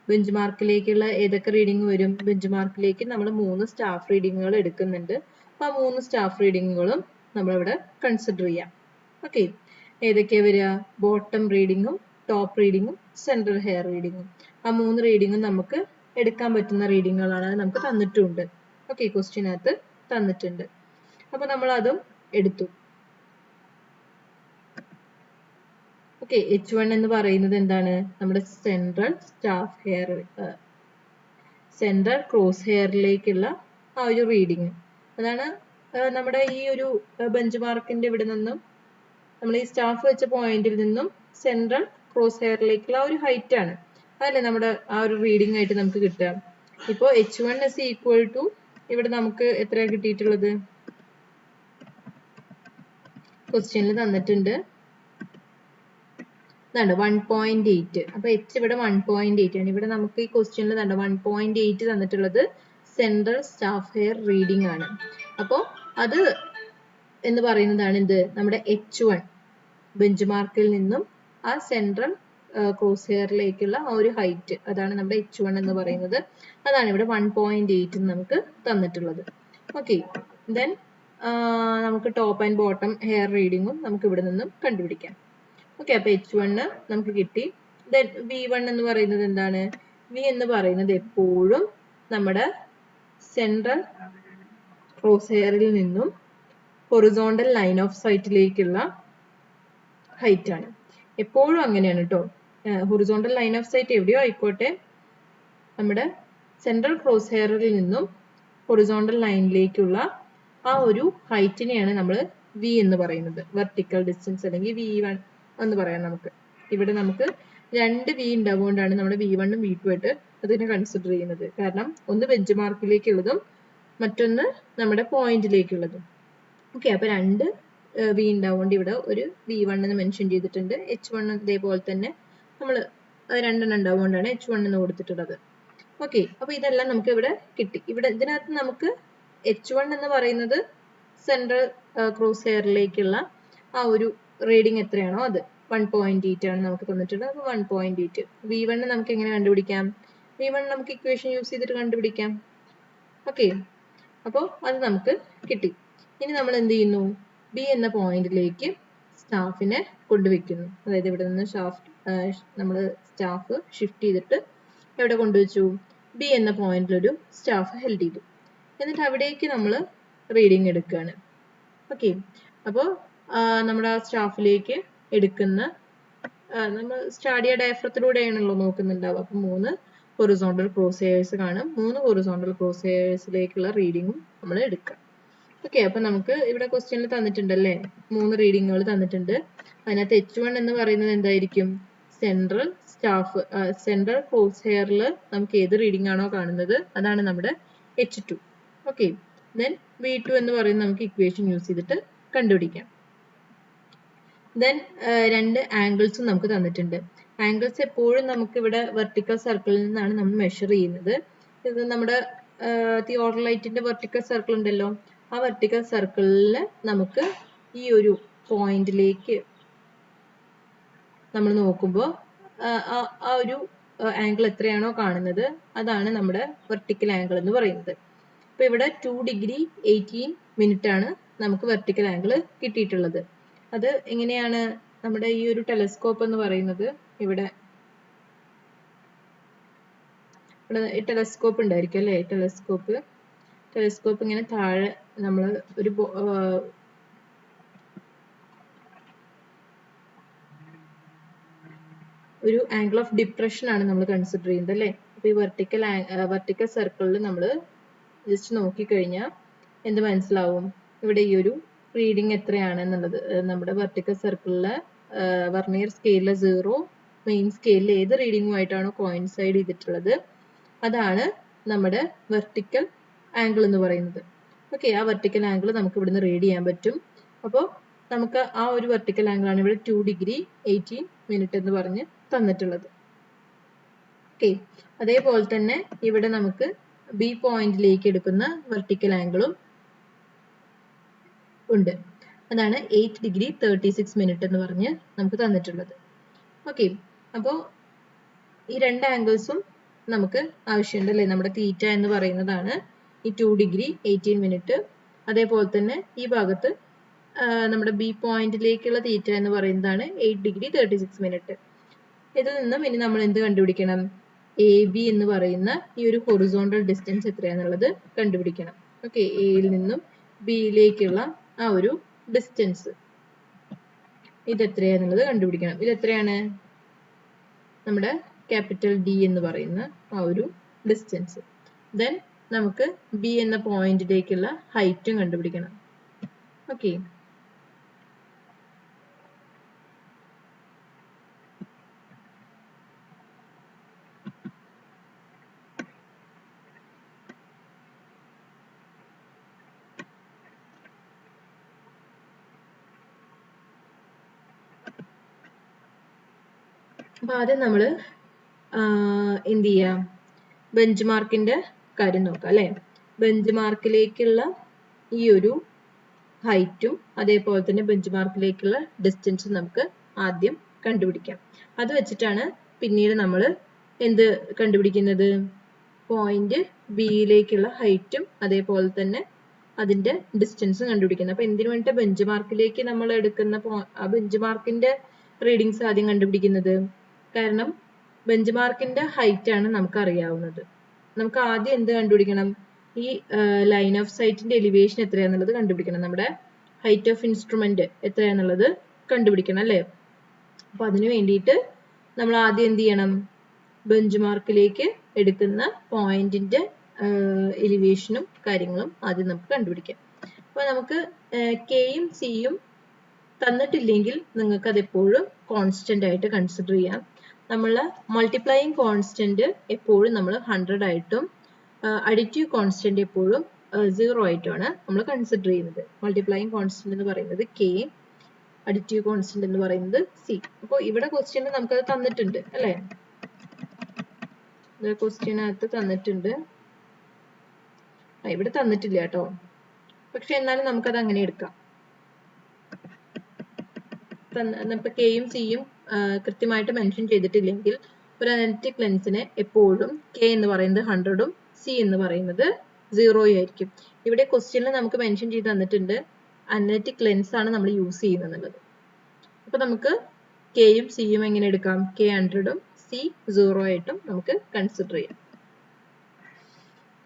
ബെഞ്ച് മാർക്കിലേക്കുള്ള ഏതൊക്കെ റീഡിംഗ് വരും? ബെഞ്ച് മാർക്കിലേക്ക് നമ്മൾ 3 സ്റ്റാഫ് റീഡിങ്ങുകൾ എടുക്കുന്നുണ്ട്. ആ 3 സ്റ്റാഫ് റീഡിങ്ങുകളും നമ്മളിവിടെ കൺസിഡർ ചെയ്യാം. ഓക്കെ, ഏതൊക്കെയാ വരിക? ബോട്ടം റീഡിങ്ങും ടോപ്പ് റീഡിങ്ങും സെൻട്രൽ ഹെയർ റീഡിങ്ങും. ആ 3 റീഡിങ്ങും നമുക്ക് എടുക്കാൻ പറ്റുന്ന റീഡിങ്ങുകളാണ്. അത് നമുക്ക് തന്നിട്ടുണ്ട്. ഓക്കെ, ക്വസ്റ്റ്യനകത്ത് തന്നിട്ടുണ്ട്. അപ്പൊ നമ്മൾ അതും എടുത്തു. ഓക്കെ, H1 എന്ന് പറയുന്നത് എന്താണ്? നമ്മുടെ central staff hair, central cross ഹെയറിലേക്കുള്ള ആ ഒരു റീഡിങ്. അതാണ് നമ്മുടെ ഈ ഒരു ബെഞ്ച് മാർക്കിന്റെ ഇവിടെ നിന്നും നമ്മൾ ഈ സ്റ്റാഫ് വെച്ച പോയിന്റിൽ നിന്നും സെൻട്രൽ ക്രോസ് ഹെയറിലേക്കുള്ള ആ ഒരു ഹൈറ്റ് ആണ്. അതല്ലേ നമ്മുടെ ആ ഒരു റീഡിംഗ് ആയിട്ട് നമുക്ക് കിട്ടുക. ഇപ്പോൾ H1 is equal to, ഇവിടെ നമുക്ക് എത്രയാണ് കിട്ടിയിട്ടുള്ളത്? ക്വസ്റ്റ്യനിൽ തന്നിട്ടുണ്ട് 1.8. അപ്പൊ H ഇവിടെ 1.8 ആണ്. ഇവിടെ നമുക്ക് ഈ ക്വസ്റ്റ്യനിൽ 1.8 തന്നിട്ടുള്ളത് സെൻട്രൽ സ്റ്റാഫ് ഹെയർ റീഡിംഗ് ആണ്. അപ്പോൾ അത് എന്ന് പറയുന്നതാണ് എന്ത്? നമ്മുടെ H1, ബെഞ്ച് മാർക്കിൽ നിന്നും ആ സെൻട്രൽ ക്രോസ് ഹെയറിലേക്കുള്ള ആ ഒരു ഹൈറ്റ്, അതാണ് നമ്മുടെ H1 എന്ന് പറയുന്നത്. അതാണ് ഇവിടെ 1.8 നമുക്ക് തന്നിട്ടുള്ളത്. ഓക്കെ, ദെൻ നമുക്ക് ടോപ്പ് ആൻഡ് ബോട്ടം ഹെയർ റീഡിങ്ങും നമുക്ക് ഇവിടെ നിന്നും കണ്ടുപിടിക്കാം. ഓക്കെ, അപ്പൊ H1 നമുക്ക് കിട്ടി. ദെൻ V1 എന്ന് പറയുന്നത് എന്താണ്? V എന്ന് പറയുന്നത് എപ്പോഴും നമ്മുടെ സെൻട്രൽ ക്രോസ് ഹെയറിൽ നിന്നും ഹൊറിസോണ്ടൽ ലൈൻ ഓഫ് സൈറ്റിലേക്കുള്ള ഹൈറ്റ് ആണ്. എപ്പോഴും അങ്ങനെയാണ് കേട്ടോ. ഹൊറിസോണ്ടൽ ലൈൻ ഓഫ് സൈറ്റ് എവിടെയോ ആയിക്കോട്ടെ, നമ്മുടെ സെൻട്രൽ ക്രോസ് ഹെയറിൽ നിന്നും ഹൊറിസോണ്ടൽ ലൈനിലേക്കുള്ള ആ ഒരു ഹൈറ്റിനെയാണ് നമ്മൾ വി എന്ന് പറയുന്നത്, വെർട്ടിക്കൽ ഡിസ്റ്റൻസ് അല്ലെങ്കിൽ V1 എന്ന് പറയാം. നമുക്ക് ഇവിടെ നമുക്ക് 2 V ഉണ്ടാവുകൊണ്ടാണ് നമ്മൾ V1 ഉം V2 ആയിട്ട് അതിനെ കൺസിഡർ ചെയ്യുന്നത്. കാരണം ഒന്ന് ബെഞ്ച് മാർക്കിലേക്കുള്ളതും മറ്റൊന്ന് നമ്മുടെ പോയിന്റിലേക്കുള്ളതും. ഓക്കെ, അപ്പൊ 2 V ഉണ്ടാവുകൊണ്ട് ഇവിടെ ഒരു V1 എന്ന് മെൻഷൻ ചെയ്തിട്ടുണ്ട്. H1 ഇതേപോലെ തന്നെ നമ്മൾ 2 ഉണ്ടാവുകൊണ്ടാണ് H1 എന്ന് കൊടുത്തിട്ടുള്ളത്. ഓക്കെ, അപ്പൊ ഇതെല്ലാം നമുക്ക് ഇവിടെ കിട്ടി. ഇവിടെ ഇതിനകത്ത് നമുക്ക് H1 എന്ന് പറയുന്നത് സെൻട്രൽ ക്രോസ് ഹെയറിലേക്കുള്ള ആ ഒരു റീഡിങ് എത്രയാണോ അത് 1.8 ആണ് നമുക്ക് തന്നിട്ടുള്ളത്. അപ്പൊ 1.8. V1 നമുക്ക് എങ്ങനെ കണ്ടുപിടിക്കാം? V1 നമുക്ക് ഇക്വേഷൻ യൂസ് ചെയ്തിട്ട് കണ്ടുപിടിക്കാം. ഓക്കെ, അപ്പോൾ അത് നമുക്ക് കിട്ടി. ഇനി നമ്മൾ എന്ത് ചെയ്യുന്നു? ബി എന്ന പോയിന്റിലേക്ക് സ്റ്റാഫിനെ കൊണ്ടുവയ്ക്കുന്നു. അതായത് ഇവിടെ നിന്ന് നമ്മൾ സ്റ്റാഫ് ഷിഫ്റ്റ് ചെയ്തിട്ട് എവിടെ കൊണ്ടുവച്ചു? ബി എന്ന പോയിന്റിൽ ഒരു സ്റ്റാഫ് ഹെൽഡ് ചെയ്തു. എന്നിട്ട് അവിടേക്ക് നമ്മൾ റീഡിങ് എടുക്കുകയാണ്. ഓക്കെ, അപ്പോൾ നമ്മുടെ ആ സ്റ്റാഫിലേക്ക് എടുക്കുന്ന നമ്മൾ സ്റ്റാഡിയ ഡയഫ്രത്തിലൂടെയാണല്ലോ നോക്കുന്നുണ്ടാവുക. അപ്പം 3 ഹൊറിസോണ്ടൽ ക്രോസ് ഹെയർസ് കാണും. 3 ഹൊറിസോണ്ടൽ ക്രോസ് ഹെയർസിലേക്കുള്ള റീഡിങ്ങും നമ്മൾ എടുക്കാം. ഓക്കെ, അപ്പൊ നമുക്ക് ഇവിടെ ക്വസ്റ്റ്യനിൽ തന്നിട്ടുണ്ടല്ലേ, 3 റീഡിങ്ങുകൾ തന്നിട്ടുണ്ട്. അതിനകത്ത് H1 എന്ന് പറയുന്നത് എന്തായിരിക്കും? സെൻട്രൽ ക്രോസ് ഹെയറിൽ നമുക്ക് ഏത് റീഡിംഗ് ആണോ കാണുന്നത് അതാണ് നമ്മുടെ H2. ഓക്കെ, ദെൻ V2 എന്ന് പറയുന്നത് നമുക്ക് ഇക്വേഷൻ യൂസ് ചെയ്തിട്ട് കണ്ടുപിടിക്കാം. ദെൻ 2 ആംഗിൾസും നമുക്ക് തന്നിട്ടുണ്ട്. ആംഗിൾസ് എപ്പോഴും നമുക്ക് ഇവിടെ വെർട്ടിക്കൽ സർക്കിളിൽ നിന്നാണ് നമ്മൾ മെഷർ ചെയ്യുന്നത്. ഇത് നമ്മുടെ തിയോഡലൈറ്റിന്റെ വെർട്ടിക്കൽ സർക്കിൾ ഉണ്ടല്ലോ, ആ വെർട്ടിക്കൽ സർക്കിളിൽ നമുക്ക് ഈ ഒരു പോയിന്റിലേക്ക് നമ്മൾ നോക്കുമ്പോൾ ആ ഒരു ആംഗിൾ എത്രയാണോ കാണുന്നത് അതാണ് നമ്മുടെ വെർട്ടിക്കൽ ആംഗിൾ എന്ന് പറയുന്നത്. ഇപ്പൊ ഇവിടെ 2°18' ആണ് നമുക്ക് വെർട്ടിക്കൽ ആംഗിൾ കിട്ടിയിട്ടുള്ളത്. അത് എങ്ങനെയാണ്? നമ്മുടെ ഈ ഒരു ടെലസ്കോപ്പ് എന്ന് പറയുന്നത് ഇവിടെ ടെലസ്കോപ്പ് ഉണ്ടായിരിക്കും അല്ലേ? ടെലസ്കോപ്പ് ഇങ്ങനെ താഴെ നമ്മൾ ഒരു ആംഗിൾ ഓഫ് ഡിപ്രഷൻ ആണ് നമ്മൾ കൺസിഡർ ചെയ്യുന്നത് അല്ലേ? അപ്പൊ ഈ വെർട്ടിക്കൽ സർക്കിളിൽ നമ്മൾ ജസ്റ്റ് നോക്കിക്കഴിഞ്ഞാൽ എന്ത് മനസ്സിലാവും? ഇവിടെ ഈ ഒരു റീഡിങ് എത്രയാണ് എന്നുള്ളത് നമ്മുടെ വെർട്ടിക്കൽ സർക്കിളിലെ വെർനിയർ സ്കെയിലിലെ 0 മെയിൻ സ്കെയിലിൽ ഏത് റീഡിങ്ങുമായിട്ടാണോ കോയിൻസൈഡ് ചെയ്തിട്ടുള്ളത് അതാണ് നമ്മുടെ വെർട്ടിക്കൽ ആംഗിൾ എന്ന് പറയുന്നത്. ഓക്കെ, ആ വെർട്ടിക്കൽ ആംഗിൾ നമുക്ക് ഇവിടുന്ന് റീഡ് ചെയ്യാൻ പറ്റും. അപ്പോൾ നമുക്ക് ആ ഒരു വെർട്ടിക്കൽ ആംഗിൾ ആണ് ഇവിടെ 2°18' എന്ന് പറഞ്ഞ് തന്നിട്ടുള്ളത്. ഓക്കെ, അതേപോലെ തന്നെ ഇവിടെ നമുക്ക് ബി പോയിന്റിലേക്ക് എടുക്കുന്ന വെർട്ടിക്കൽ ആംഗിളും ഉണ്ട്. അതാണ് 8°36' എന്ന് പറഞ്ഞ് നമുക്ക് തന്നിട്ടുള്ളത്. ഓക്കെ, അപ്പോൾ ഈ 2 ആംഗിൾസും നമുക്ക് ആവശ്യമുണ്ട് അല്ലേ? നമ്മുടെ തീറ്റ എന്ന് പറയുന്നതാണ് ഈ 2°18'. അതേപോലെ തന്നെ ഈ ഭാഗത്ത് നമ്മുടെ ബി പോയിന്റിലേക്കുള്ള തീറ്റ എന്ന് പറയുന്നതാണ് 8°36'. ഇതിൽ നിന്നും ഇനി നമ്മൾ എന്ത് കണ്ടുപിടിക്കണം? എ ബി എന്ന് പറയുന്ന ഈ ഒരു ഹൊറിസോണ്ടൽ ഡിസ്റ്റൻസ് എത്രയാണെന്നുള്ളത് കണ്ടുപിടിക്കണം. ഓക്കെ, എയിൽ നിന്നും ബിയിലേക്കുള്ള ആ ഒരു ഡിസ്റ്റൻസ് ഇത് എത്രയാണെന്നുള്ളത് കണ്ടുപിടിക്കണം. ഇത് എത്രയാണ്? നമ്മുടെ ക്യാപിറ്റൽ ഡി എന്ന് പറയുന്ന ആ ഒരു ഡിസ്റ്റൻസ്. ദെൻ നമുക്ക് ബി എന്ന പോയിന്റിലേക്കുള്ള ഹൈറ്റും കണ്ടുപിടിക്കണം. ഓക്കെ, അപ്പൊ ആദ്യം നമ്മൾ എന്ത് ചെയ്യാം? ബെഞ്ച് മാർക്കിന്റെ കാര്യം നോക്കാം അല്ലെ? ബെഞ്ച് മാർക്കിലേക്കുള്ള ഈ ഒരു ഹൈറ്റും അതേപോലെ തന്നെ ബെഞ്ച് മാർക്കിലേക്കുള്ള ഡിസ്റ്റൻസും നമുക്ക് ആദ്യം കണ്ടുപിടിക്കാം. അത് വെച്ചിട്ടാണ് പിന്നീട് നമ്മൾ എന്ത് കണ്ടുപിടിക്കുന്നത്? പോയിന്റ് ബിയിലേക്കുള്ള ഹൈറ്റും അതേപോലെ തന്നെ അതിന്റെ ഡിസ്റ്റൻസും കണ്ടുപിടിക്കുന്നത്. അപ്പൊ എന്തിനു വേണ്ടിയിട്ട് ബെഞ്ച് മാർക്കിലേക്ക് നമ്മൾ എടുക്കുന്ന ആ ബെഞ്ച് മാർക്കിന്റെ റീഡിങ്സ് ആദ്യം കണ്ടുപിടിക്കുന്നത്? കാരണം ബെഞ്ച് മാർക്കിന്റെ ഹൈറ്റ് ആണ് നമുക്ക് അറിയാവുന്നത്. നമുക്ക് ആദ്യം എന്ത് കണ്ടുപിടിക്കണം? ഈ ലൈൻ ഓഫ് സൈറ്റിന്റെ എലിവേഷൻ എത്രയാന്നുള്ളത് കണ്ടുപിടിക്കണം. നമ്മുടെ ഹൈറ്റ് ഓഫ് ഇൻസ്ട്രുമെന്റ് എത്രയാന്നുള്ളത് കണ്ടുപിടിക്കണം അല്ലേ? അപ്പൊ അതിനു വേണ്ടിയിട്ട് നമ്മൾ ആദ്യം എന്ത് ചെയ്യണം? ബെഞ്ച് മാർക്കിലേക്ക് എടുക്കുന്ന പോയിന്റിന്റെ എലിവേഷനും കാര്യങ്ങളും ആദ്യം നമുക്ക് കണ്ടുപിടിക്കാം. അപ്പോൾ നമുക്ക് കെയും സിയും തന്നിട്ടില്ലെങ്കിൽ നിങ്ങൾക്ക് അത് എപ്പോഴും കോൺസ്റ്റന്റ് ആയിട്ട് കൺസിഡർ ചെയ്യാം. നമ്മൾ മൾട്ടിപ്ലൈയിങ് കോൺസ്റ്റന്റ് എപ്പോഴും നമ്മൾ 100 ആയിട്ടും അഡിറ്റീവ് കോൺസ്റ്റന്റ് എപ്പോഴും 0 ആയിട്ടുമാണ് നമ്മൾ കൺസിഡർ ചെയ്യുന്നത്. മൾട്ടിപ്ലൈയിങ് കോൺസ്റ്റന്റ് എന്ന് പറയുന്നത് കെ, അഡിറ്റീവ് കോൺസ്റ്റന്റ് എന്ന് പറയുന്നത് സി. അപ്പോൾ ഇവിടെ ക്വസ്റ്റ്യനിൽ നമുക്കത് തന്നിട്ടുണ്ട് അല്ലേ? ക്വസ്റ്റ്യനകത്ത് തന്നിട്ടുണ്ട്. ഇവിടെ തന്നിട്ടില്ല കേട്ടോ, പക്ഷെ എന്നാലും നമുക്കത് അങ്ങനെ എടുക്കാം. ഇപ്പൊ കെയും സിയും കൃത്യമായിട്ട് മെൻഷൻ ചെയ്തിട്ടില്ലെങ്കിൽ ഒരു അനലിറ്റിക് ലെൻസിന് എപ്പോഴും കെ എന്ന് പറയുന്നത് 100ഉം സി എന്ന് പറയുന്നത് 0 ആയിരിക്കും. ഇവിടെ ക്വസ്റ്റ്യനിൽ നമുക്ക് മെൻഷൻ ചെയ്ത് തന്നിട്ടുണ്ട് അനലിറ്റിക് ലെൻസ് ആണ് നമ്മൾ യൂസ് ചെയ്യുന്നത്. അപ്പൊ നമുക്ക് കെയും സിയും എങ്ങനെ എടുക്കാം? കെ 100ഉം സി 0 ആയിട്ടും നമുക്ക് കൺസിഡർ ചെയ്യാം.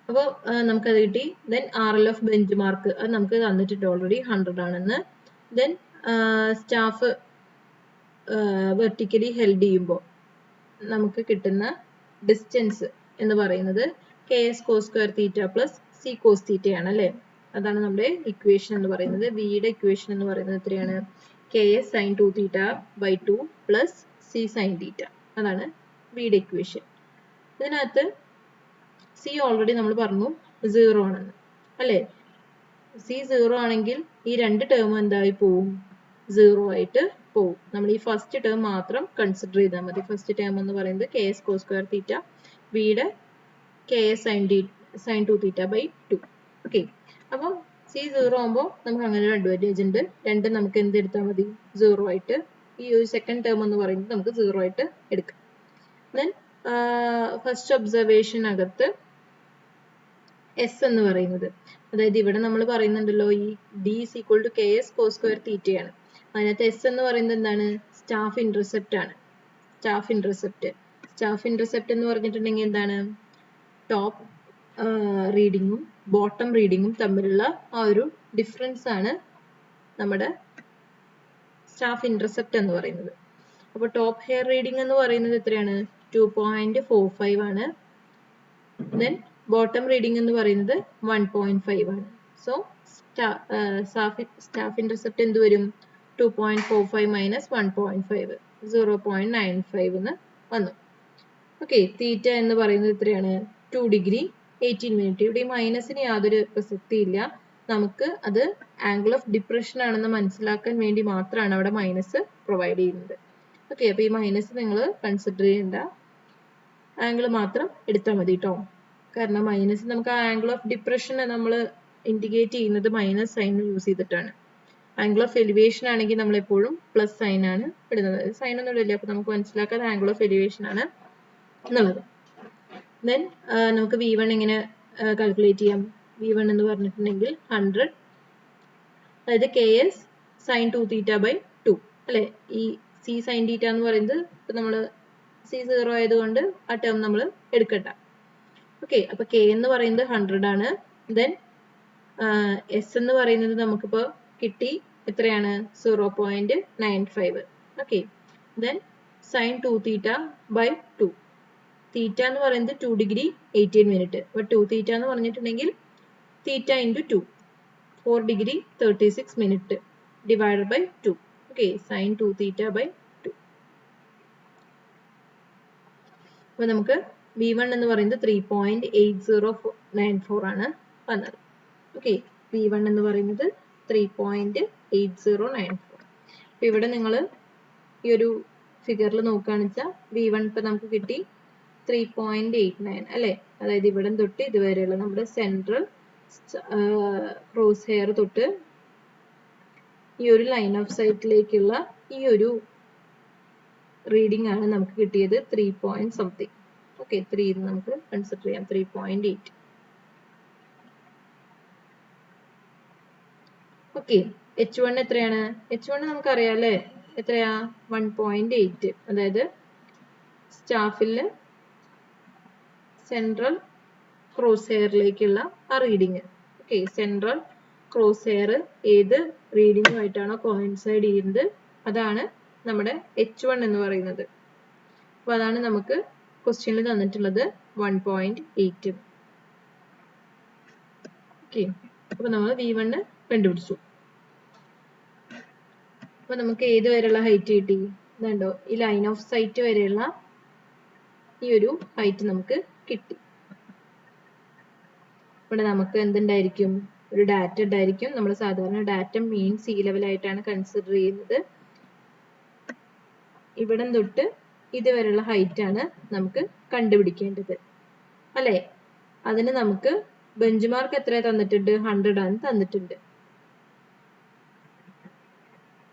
അപ്പോൾ നമുക്കത് കിട്ടി. ദെൻ RLF ബെഞ്ച് മാർക്ക് അത് നമുക്ക് തന്നിട്ടുണ്ട് ഓൾറെഡി 100 ആണെന്ന്. ദെൻ സ്റ്റാഫ് വെർട്ടിക്കലി ഹെൽഡ് ചെയ്യുമ്പോൾ നമുക്ക് കിട്ടുന്ന ഡിസ്റ്റൻസ് എന്ന് പറയുന്നത് KS cos square theta plus C cos theta ആണ് അല്ലേ? അതാണ് നമ്മുടെ ഇക്വേഷൻ എന്ന് പറയുന്നത്. വിയുടെ ഇക്വേഷൻ എന്ന് പറയുന്നത് എത്രയാണ്? KS sin 2 theta by 2 plus C sin theta. അതാണ് വിയുടെ ഇക്വേഷൻ. ഇതിനകത്ത് C ഓൾറെഡി നമ്മൾ പറഞ്ഞു 0 ആണെന്ന് അല്ലേ? C 0 ആണെങ്കിൽ ഈ രണ്ട് ടേം എന്തായി പോവും? 0 ആയിട്ട് പോവും. നമ്മൾ ഈ ഫസ്റ്റ് ടേം മാത്രം കൺസിഡർ ചെയ്താൽ മതി. ഫസ്റ്റ് ടേം എന്ന് പറയുന്നത് KS cos square theta, വിയുടെ KS sin 2 theta by 2. Okay, അപ്പോൾ C 0 ആകുമ്പോൾ നമുക്ക് അങ്ങനെ ഒരു അഡ്വാൻറ്റേജ് ഉണ്ട്. രണ്ടും നമുക്ക് എന്ത് എടുത്താൽ മതി? 0 ആയിട്ട്. ഈ ഒരു സെക്കൻഡ് ടേം എന്ന് പറയുന്നത് നമുക്ക് 0 ആയിട്ട് എടുക്കാം. ദെൻ ഫസ്റ്റ് ഒബ്സർവേഷനകത്ത് എസ് എന്ന് പറയുന്നത്, അതായത് ഇവിടെ നമ്മൾ പറയുന്നുണ്ടല്ലോ ഈ D is equal to KS cos square theta ആണ്. അതിനകത്ത് എസ് എന്ന് പറയുന്നത് എന്താണ്? സ്റ്റാഫ് ഇന്റർസെപ്റ്റ് ആണ്. സ്റ്റാഫ് ഇന്റർസെപ്റ്റ് എന്ന് പറഞ്ഞിട്ടുണ്ടെങ്കിൽ എന്താണ്? ടോപ്പ് റീഡിങ്ങും ബോട്ടം റീഡിങ്ങും തമ്മിലുള്ള ആ ഒരു ഡിഫറൻസ് ആണ് നമ്മുടെ സ്റ്റാഫ് ഇന്റർസെപ്റ്റ് എന്ന് പറയുന്നത്. അപ്പോൾ ടോപ്പ് ഹെയർ റീഡിംഗ് എന്ന് പറയുന്നത് എത്രയാണ്? 2.45 ആണ്. ദെൻ ബോട്ടം റീഡിംഗ് എന്ന് പറയുന്നത് 1.5 ആണ്. സോ സ്റ്റാഫ് ഇന്റർസെപ്റ്റ് എന്ത് വരും? 2.45 മൈനസ് 1.5 0.95 എന്ന് വന്നു. ഓക്കെ, തീറ്റ എന്ന് പറയുന്നത് എത്രയാണ്? 2 ഡിഗ്രി 18 മിനിറ്റ്. ഇവിടെ ഈ മൈനസിന് യാതൊരു പ്രസക്തിയില്ല. നമുക്ക് അത് ആംഗിൾ ഓഫ് ഡിപ്രഷൻ ആണെന്ന് മനസ്സിലാക്കാൻ വേണ്ടി മാത്രമാണ് അവിടെ മൈനസ് പ്രൊവൈഡ് ചെയ്യുന്നത്. ഓക്കെ, അപ്പൊ ഈ മൈനസ് നിങ്ങൾ കൺസിഡർ ചെയ്യേണ്ട, ആംഗിൾ മാത്രം എടുത്താൽ മതി കേട്ടോ. കാരണം മൈനസ് നമുക്ക് ആ ആംഗിൾ ഓഫ് ഡിപ്രഷൻ നമ്മൾ ഇൻഡിക്കേറ്റ് ചെയ്യുന്നത് മൈനസ് സൈൻ യൂസ് ചെയ്തിട്ടാണ്. ആംഗിൾ ഓഫ് എലിവേഷൻ ആണെങ്കിൽ നമ്മൾ എപ്പോഴും പ്ലസ് സൈൻ ആണ് ഇടുന്നത്. സൈൻ ഒന്നും ഇടില്ല, അപ്പൊ നമുക്ക് മനസ്സിലാക്കാൻ ആംഗിൾ ഓഫ് എലിവേഷൻ ആണ് എന്നുള്ളത്. ദെൻ നമുക്ക് V1 എങ്ങനെ കാൽക്കുലേറ്റ് ചെയ്യാം? V1 എന്ന് പറഞ്ഞിട്ടുണ്ടെങ്കിൽ 100, അതായത് KS sin 2 theta by 2 അല്ലെ? ഈ C sin theta എന്ന് പറയുന്നത് ഇപ്പൊ നമ്മൾ C 0 ആയതുകൊണ്ട് ആ ടേം നമ്മൾ എടുക്കണ്ട. ഓക്കെ, അപ്പൊ K എന്ന് പറയുന്നത് 100 ആണ്. ദെൻ S എന്ന് പറയുന്നത് നമുക്കിപ്പോ കിട്ടി എത്രയാണ്? 0.95. Okay, then sin 2 theta by 2. Theta എന്ന് പറയുന്നത് 2 ഡിഗ്രി 18 മിനിറ്റ്. അപ്പൊ 2 തീറ്റ എന്ന് പറഞ്ഞിട്ടുണ്ടെങ്കിൽ theta into 2 4 degree 36 minute divided by 2. Okay, sine 2 theta by 2. അപ്പൊ നമുക്ക് V1 എന്ന് പറയുന്നത് 3.8094 ആണ് വന്നത്. ഓക്കെ, V1 എന്ന് പറയുന്നത് 3.8094. അപ്പൊ ഇവിടെ നിങ്ങൾ ഈ ഒരു ഫിഗറിൽ നോക്കുകയാണെന്ന് വെച്ചാൽ V1 ഇപ്പൊ നമുക്ക് കിട്ടി 3.89 അല്ലെ? അതായത് ഇവിടെ തൊട്ട് ഇതുവരെയുള്ള നമ്മുടെ സെൻട്രൽ ക്രോസ് ഹെയർ തൊട്ട് ഈ ഒരു ലൈൻ ഓഫ് സൈറ്റിലേക്കുള്ള ഈ ഒരു റീഡിംഗ് ആണ് നമുക്ക് കിട്ടിയത് 3 പോയിന്റ് സംതിങ്. ഓക്കെ, 3 നമുക്ക് കൺസിഡർ ചെയ്യാം. 3.8. ഓക്കെ, H1 എത്രയാണ്? H1 നമുക്കറിയാം അല്ലേ? എത്രയാ? 1.8. അതായത് സ്റ്റാഫില് സെൻട്രൽ ക്രോസ് ഹെയറിലേക്കുള്ള ആ reading. Okay, central cross hair ഏത് റീഡിങ്ങുമായിട്ടാണോ കോയിൻസൈഡ് ചെയ്യുന്നത് അതാണ് നമ്മുടെ H1 എന്ന് പറയുന്നത്. അപ്പൊ അതാണ് നമുക്ക് ക്വസ്റ്റ്യനിൽ തന്നിട്ടുള്ളത് 1.8. ഓക്കെ, അപ്പൊ നമ്മൾ V1 കണ്ടുപിടിച്ചു. അപ്പൊ നമുക്ക് ഏത് വരെയുള്ള ഹൈറ്റ് കിട്ടി? ഇതുണ്ടോ, ഈ ലൈൻ ഓഫ് സൈറ്റ് വരെയുള്ള ഈ ഒരു ഹൈറ്റ് നമുക്ക് കിട്ടി. ഇവിടെ നമുക്ക് എന്തുണ്ടായിരിക്കും? ഒരു ഡാറ്റ ഉണ്ടായിരിക്കും. നമ്മൾ സാധാരണ ഡാറ്റ മീൻ സീ ലെവൽ ആയിട്ടാണ് കൺസിഡർ ചെയ്യുന്നത്. ഇവിടം തൊട്ട് ഇതുവരെയുള്ള ഹൈറ്റ് ആണ് നമുക്ക് കണ്ടുപിടിക്കേണ്ടത്, അല്ലെ? അതിന് നമുക്ക് ബെഞ്ച് മാർക്ക് എത്ര തന്നിട്ടുണ്ട്? 100 ആണ് തന്നിട്ടുണ്ട്,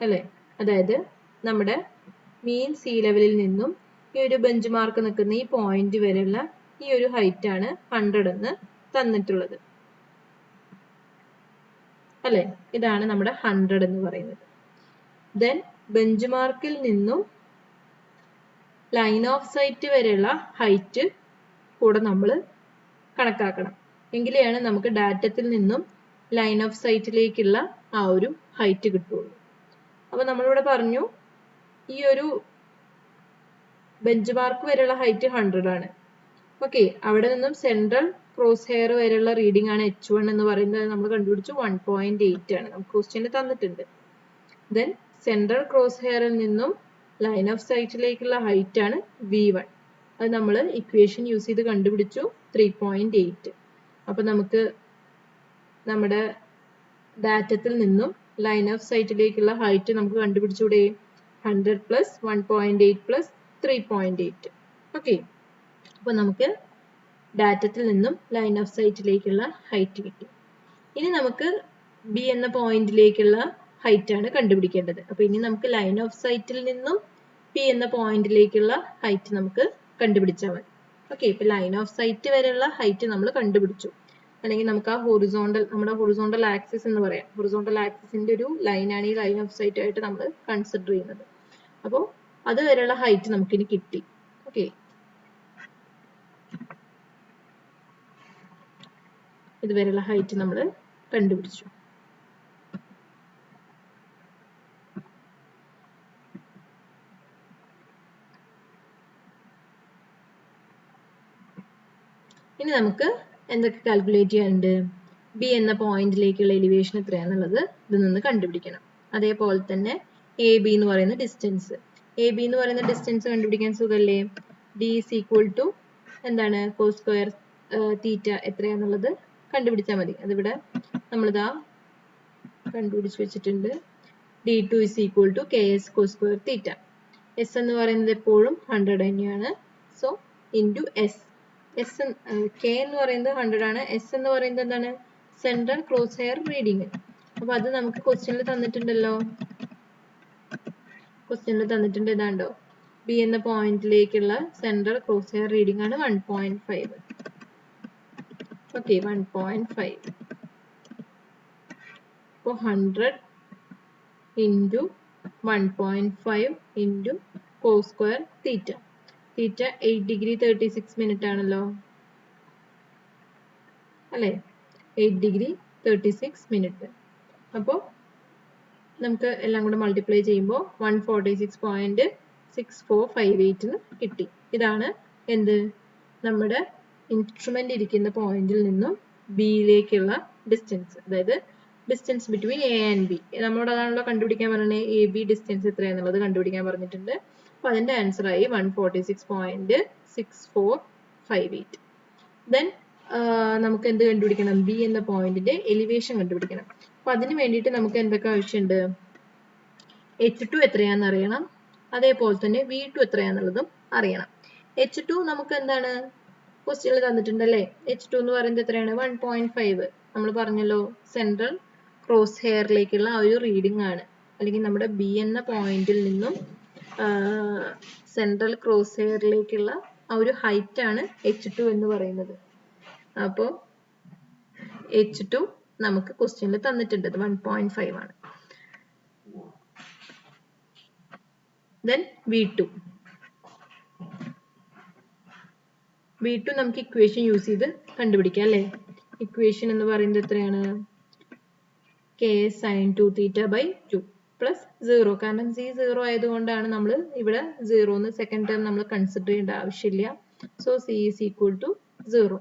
അല്ലെ? അതായത് നമ്മുടെ മീൻ സീ ലെവലിൽ നിന്നും ഈ ഒരു ബെഞ്ച് മാർക്ക് നിൽക്കുന്ന ഈ പോയിന്റ് വരെയുള്ള ഈ ഒരു ഹൈറ്റ് ആണ് 100 എന്ന് തന്നിട്ടുള്ളത്, അല്ലെ? ഇതാണ് നമ്മുടെ 100 എന്ന് പറയുന്നത്. ദെൻ ബെഞ്ച് മാർക്കിൽ നിന്നും ലൈൻ ഓഫ് സൈറ്റ് വരെയുള്ള ഹൈറ്റ് കൂടെ നമ്മൾ കണക്കാക്കണം. എങ്കിലെയാണ് നമുക്ക് ഡാറ്റത്തിൽ നിന്നും ലൈൻ ഓഫ് സൈറ്റിലേക്കുള്ള ആ ഒരു ഹൈറ്റ് കിട്ടുള്ളൂ. അപ്പൊ നമ്മളിവിടെ പറഞ്ഞു ഈ ഒരു ബെഞ്ച് മാർക്ക് വരെയുള്ള ഹൈറ്റ് 100 ആണ്. ഓക്കെ, അവിടെ നിന്നും സെൻട്രൽ ക്രോസ് ഹെയർ വരെയുള്ള റീഡിംഗ് ആണ് H1 എന്ന് പറയുന്നത്. നമ്മൾ കണ്ടുപിടിച്ചു 1.8 ആണ്, നമുക്ക് ക്വസ്റ്റ്യനിൽ തന്നിട്ടുണ്ട്. ദെൻ സെൻട്രൽ ക്രോസ് ഹെയറിൽ നിന്നും ലൈൻ ഓഫ് സൈറ്റിലേക്കുള്ള ഹൈറ്റ് ആണ് V1. അത് നമ്മൾ ഇക്വേഷൻ യൂസ് ചെയ്ത് കണ്ടുപിടിച്ചു 3.8. അപ്പൊ നമുക്ക് നമ്മുടെ ഡാറ്റത്തിൽ നിന്നും ലൈൻ ഓഫ് സൈറ്റിലേക്കുള്ള ഹൈറ്റ് നമുക്ക് കണ്ടുപിടിച്ചൂടെ? 100 പ്ലസ് 1.8 പ്ലസ് 3.8. ഓക്കെ, അപ്പൊ നമുക്ക് ഡാറ്റത്തിൽ നിന്നും ലൈൻ ഓഫ് സൈറ്റിലേക്കുള്ള ഹൈറ്റ് കിട്ടി. ഇനി നമുക്ക് ബി എന്ന പോയിന്റിലേക്കുള്ള ഹൈറ്റ് ആണ് കണ്ടുപിടിക്കേണ്ടത്. അപ്പൊ ഇനി നമുക്ക് ലൈൻ ഓഫ് സൈറ്റിൽ നിന്നും പി എന്ന പോയിന്റിലേക്കുള്ള ഹൈറ്റ് നമുക്ക് കണ്ടുപിടിച്ചാൽ മതി. ഓക്കെ, ഇപ്പൊ ലൈൻ ഓഫ് സൈറ്റ് വരെയുള്ള ഹൈറ്റ് നമ്മൾ കണ്ടുപിടിച്ചു. അല്ലെങ്കിൽ നമുക്ക് ആ ഹൊറിസോണ്ടൽ, നമ്മുടെ ഹൊറിസോണ്ടൽ ആക്സിസ് എന്ന് പറയാം. ഹൊറിസോണ്ടൽ ആക്സിസിന്റെ ഒരു ലൈനാണ് ഈ ലൈൻ ഓഫ് സൈറ്റ് ആയിട്ട് നമ്മൾ കൺസിഡർ ചെയ്യുന്നത്. അപ്പോൾ അത് വരെയുള്ള ഹൈറ്റ് നമുക്കിനി കിട്ടി. ഓക്കെ, ഇതുവരെയുള്ള ഹൈറ്റ് നമ്മൾ കണ്ടുപിടിച്ചു. ഇനി നമുക്ക് എന്തൊക്കെ കാൽക്കുലേറ്റ് ചെയ്യാനുണ്ട്? ബി എന്ന പോയിന്റിലേക്കുള്ള എലിവേഷൻ എത്രയാണെന്നുള്ളത് ഇതിൽ നിന്ന് കണ്ടുപിടിക്കണം. അതേപോലെ തന്നെ എ ബി എന്ന് പറയുന്ന ഡിസ്റ്റൻസ്, എ ബി എന്ന് പറയുന്ന ഡിസ്റ്റൻസ് കണ്ടുപിടിക്കാൻ സുഖല്ലേ? ഡി ഈസ് ഈക്വൽ ടു എന്താണ്? കോസ് സ്ക്വയർ തീറ്റ എത്രയാണെന്നുള്ളത് കണ്ടുപിടിച്ചാൽ മതി. അതിവിടെ നമ്മളിതാ കണ്ടുപിടിച്ച് വെച്ചിട്ടുണ്ട്. D2 is equal to KS cos square theta. S എന്ന് പറയുന്നത് എപ്പോഴും 100 തന്നെയാണ്. So into S. K എന്ന് പറയുന്നത് 100 ആണ്. S എന്ന് പറയുന്നത് എന്താണ്? Central cross hair reading. അപ്പൊ അത് നമുക്ക് ക്വസ്റ്റ്യനിൽ തന്നിട്ടുണ്ടല്ലോ. ക്വസ്റ്റ്യനിൽ തന്നിട്ടുണ്ട്, ഇതാണ്ടോ? ബി എന്ന പോയിന്റിലേക്കുള്ള സെൻട്രൽ ക്രോസ് ഹെയർ റീഡിംഗ് ആണ് 1.5. ഓക്കെ, 1.5. അപ്പോൾ 100 into 1.5 into cos square theta. Theta 8 degree 36 minute ആണല്ലോ, അല്ലേ? 8 degree 36 minute. അപ്പോൾ നമുക്ക് എല്ലാം കൂടെ മൾട്ടിപ്ലൈ ചെയ്യുമ്പോൾ 146.6458 കിട്ടി. ഇതാണ് എന്ത്? നമ്മുടെ ഇൻസ്ട്രുമെന്റ് ഇരിക്കുന്ന പോയിന്റിൽ നിന്നും ബിയിലേക്കുള്ള ഡിസ്റ്റൻസ്, അതായത് distance between A and B. നമ്മളോട് അതാണല്ലോ കണ്ടുപിടിക്കാൻ പറഞ്ഞത്, എ ബി ഡിസ്റ്റൻസ് എത്രയാണെന്നുള്ളത് കണ്ടുപിടിക്കാൻ പറഞ്ഞിട്ടുണ്ട്. അപ്പൊ അതിന്റെ ആൻസർ ആയി 146.6458. ദെൻ നമുക്ക് എന്ത് കണ്ടുപിടിക്കണം? ബി എന്ന പോയിന്റിന്റെ എലിവേഷൻ കണ്ടുപിടിക്കണം. അപ്പൊ അതിന് വേണ്ടിയിട്ട് നമുക്ക് എന്തൊക്കെ ആവശ്യമുണ്ട്? H2 എത്രയാണെന്ന് അറിയണം, അതേപോലെ തന്നെ V2 എത്രയാണെന്നുള്ളതും അറിയണം. H2 നമുക്ക് എന്താണ്? ക്വസ്റ്റ്യനിൽ തന്നിട്ടുണ്ടല്ലേ. H2 എന്ന് പറയുന്നത് എത്രയാണ്? 1.5. നമ്മൾ പറഞ്ഞല്ലോ സെൻട്രൽ ക്രോസ് ഹെയറിലേക്കുള്ള ആ ഒരു റീഡിംഗ് ആണ്, അല്ലെങ്കിൽ നമ്മുടെ ബി എന്ന പോയിന്റിൽ നിന്നും സെൻട്രൽ ക്രോസ് ഹെയറിലേക്കുള്ള ആ ഒരു ഹൈറ്റ് ആണ് H2 എന്ന് പറയുന്നത്. അപ്പോൾ H2 നമുക്ക് ക്വസ്റ്റ്യനിൽ തന്നിട്ടുണ്ട്, 1.5 ആണ്. ദെൻ V2 നമുക്ക് ഇക്വേഷൻ യൂസ് ചെയ്ത് കണ്ടുപിടിക്കാം, അല്ലേ? ഇക്വേഷൻ എന്ന് പറയുന്നത് എത്രയാണ്? K sin 2 theta by 2 plus 0. കാരണം C 0 ആയതുകൊണ്ടാണ് നമ്മൾ ഇവിടെ 0 എന്ന് സെക്കൻഡ് ടേം നമ്മൾ കൺസിഡർ ചെയ്യേണ്ട ആവശ്യമില്ല. So C is equal to 0.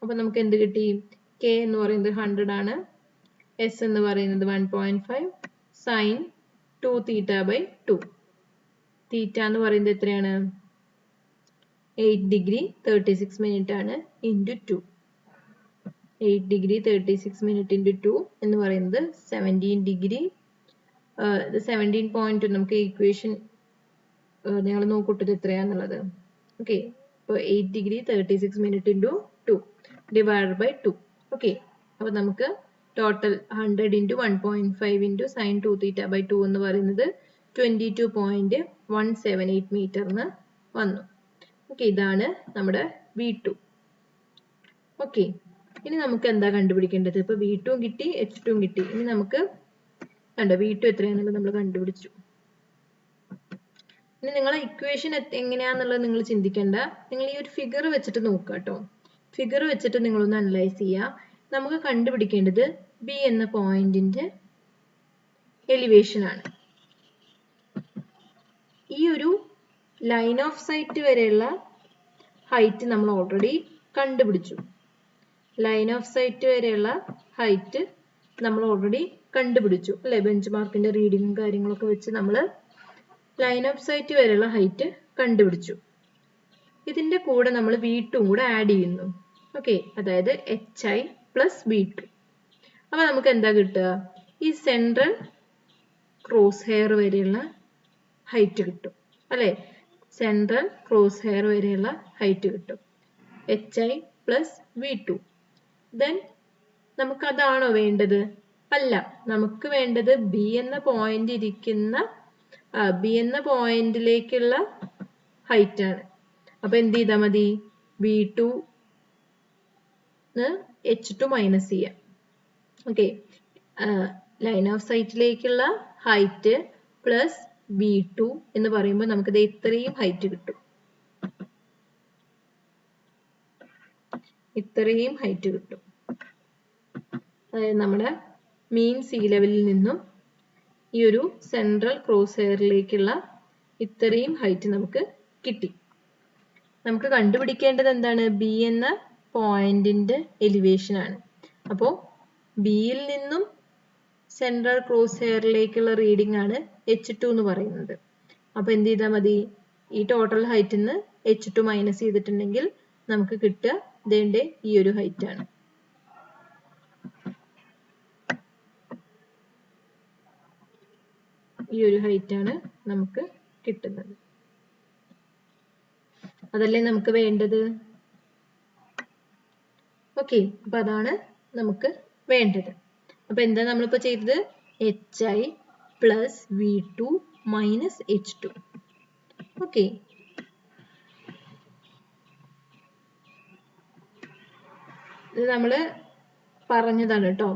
അപ്പൊ നമുക്ക് എന്ത് കിട്ടി? K എന്ന് പറയുന്നത് 100 ആണ്. എസ് എന്ന് പറയുന്നത് 1.5 സൈൻ 2 തീറ്റ ബൈ 2. തീറ്റ എന്ന് പറയുന്നത് എത്രയാണ്? 8 ഡിഗ്രി 36 മിനിറ്റ് ആണ് ഇൻറ്റു 2. 8 ഡിഗ്രി 36 മിനിറ്റ് ഇൻറ്റു 2 എന്ന് പറയുന്നത് 17 ഡിഗ്രി 17 നമുക്ക് ഇക്വേഷൻ നിങ്ങൾ നോക്കൂട്ടത് എത്രയാന്നുള്ളത്. ഓക്കെ, അപ്പോൾ 8 degree 36 minute into 2 divide by 2. Okay, അപ്പോൾ നമുക്ക് total 100 into 1.5 into sine 2 theta by 2 എന്ന് പറയുന്നത് 22.178 മീറ്ററിന് വന്നു. ഓക്കെ, ഇതാണ് നമ്മുടെ V2. ഓക്കെ, ഇനി നമുക്ക് എന്താ കണ്ടുപിടിക്കേണ്ടത്? ഇപ്പോൾ V2 കിട്ടി, H2 കിട്ടി. ഇനി നമുക്ക് കണ്ടോ V2 എത്രയാണെന്നുള്ളത് നമ്മൾ കണ്ടുപിടിച്ചു. ഇനി നിങ്ങളെ ഇക്വേഷൻ എങ്ങനെയാണെന്നുള്ളത് നിങ്ങൾ ചിന്തിക്കേണ്ട. നിങ്ങൾ ഈ ഒരു ഫിഗർ വെച്ചിട്ട് നോക്കുക കേട്ടോ. ഫിഗർ വെച്ചിട്ട് നിങ്ങളൊന്ന് അനലൈസ് ചെയ്യുക. നമുക്ക് കണ്ടുപിടിക്കേണ്ടത് B എന്ന പോയിന്റിന്റെ എലിവേഷൻ ആണ്. ഈ ഒരു ലൈൻ ഓഫ് സൈറ്റ് വരെയുള്ള ഹൈറ്റ് നമ്മൾ ഓൾറെഡി കണ്ടുപിടിച്ചു. ലൈൻ ഓഫ് സൈറ്റ് വരെയുള്ള ഹൈറ്റ് നമ്മൾ ഓൾറെഡി കണ്ടുപിടിച്ചു അല്ലെ? ബെഞ്ച് മാർക്കിന്റെ റീഡിങ്ങും കാര്യങ്ങളൊക്കെ വെച്ച് നമ്മൾ ലൈൻ ഓഫ് സൈറ്റ് വരെയുള്ള ഹൈറ്റ് കണ്ടുപിടിച്ചു. ഇതിന്റെ കൂടെ നമ്മൾ V2 കൂടെ ആഡ് ചെയ്യുന്നു. ഓക്കെ, അതായത് HI പ്ലസ് V2. അപ്പൊ നമുക്ക് എന്താ കിട്ടുക? ഈ സെൻട്രൽ ക്രോസ് ഹെയർ വരെയുള്ള ഹൈറ്റ് കിട്ടും അല്ലെ? സെൻട്രൽ ക്രോസ് ഹെയർ വരെയുള്ള ഹൈറ്റ് കിട്ടും, HI പ്ലസ് V2. ദെൻ നമുക്ക് അതാണോ വേണ്ടത്? അല്ല, നമുക്ക് വേണ്ടത് B എന്ന പോയിന്റ് ഇരിക്കുന്ന B എന്ന പോയിന്റിലേക്കുള്ള ഹൈറ്റ് ആണ്. അപ്പൊ എന്ത് ചെയ്താൽ മതി? V2 H2 മൈനസ് ചെയ്യാം. ഓക്കെ, ലൈൻ ഓഫ് സൈറ്റിലേക്കുള്ള ഹൈറ്റ് പ്ലസ് V2 എന്ന് പറയുമ്പോൾ നമുക്കിത് ഇത്രയും ഹൈറ്റ് കിട്ടും. ഇത്രയും ഹൈറ്റ് കിട്ടും. അതായത് നമ്മുടെ മീൻ സീ ലെവലിൽ നിന്നും ഈ ഒരു സെൻട്രൽ ക്രോസ് ഹെയറിലേക്കുള്ള ഇത്രയും ഹൈറ്റ് നമുക്ക് കിട്ടി. നമുക്ക് കണ്ടുപിടിക്കേണ്ടത് എന്താണ്? B എന്ന പോയിന്റിന്റെ എലിവേഷൻ ആണ്. അപ്പോൾ ബിയിൽ നിന്നും സെൻട്രൽ ക്രോസ് ഹെയറിലേക്കുള്ള റീഡിംഗ് ആണ് H2 എന്ന് പറയുന്നത്. അപ്പൊ എന്ത് ചെയ്താൽ മതി? ഈ ടോട്ടൽ ഹൈറ്റിൽ നിന്ന് H2 മൈനസ് ചെയ്തിട്ടുണ്ടെങ്കിൽ നമുക്ക് കിട്ടുക ഇതിന്റെ ഈ ഒരു ഹൈറ്റ് ആണ്. ഈ ഒരു ഹൈറ്റ് ആണ് നമുക്ക് കിട്ടുന്നത്. അതല്ലേ നമുക്ക് വേണ്ടത്? ഓക്കെ, അപ്പൊ അതാണ് നമുക്ക് വേണ്ടത്. അപ്പൊ എന്താ നമ്മളിപ്പോ ചെയ്തത്? HI plus V2 minus H2. Okay, ഇത് നമ്മള് പറഞ്ഞതാണ് കേട്ടോ.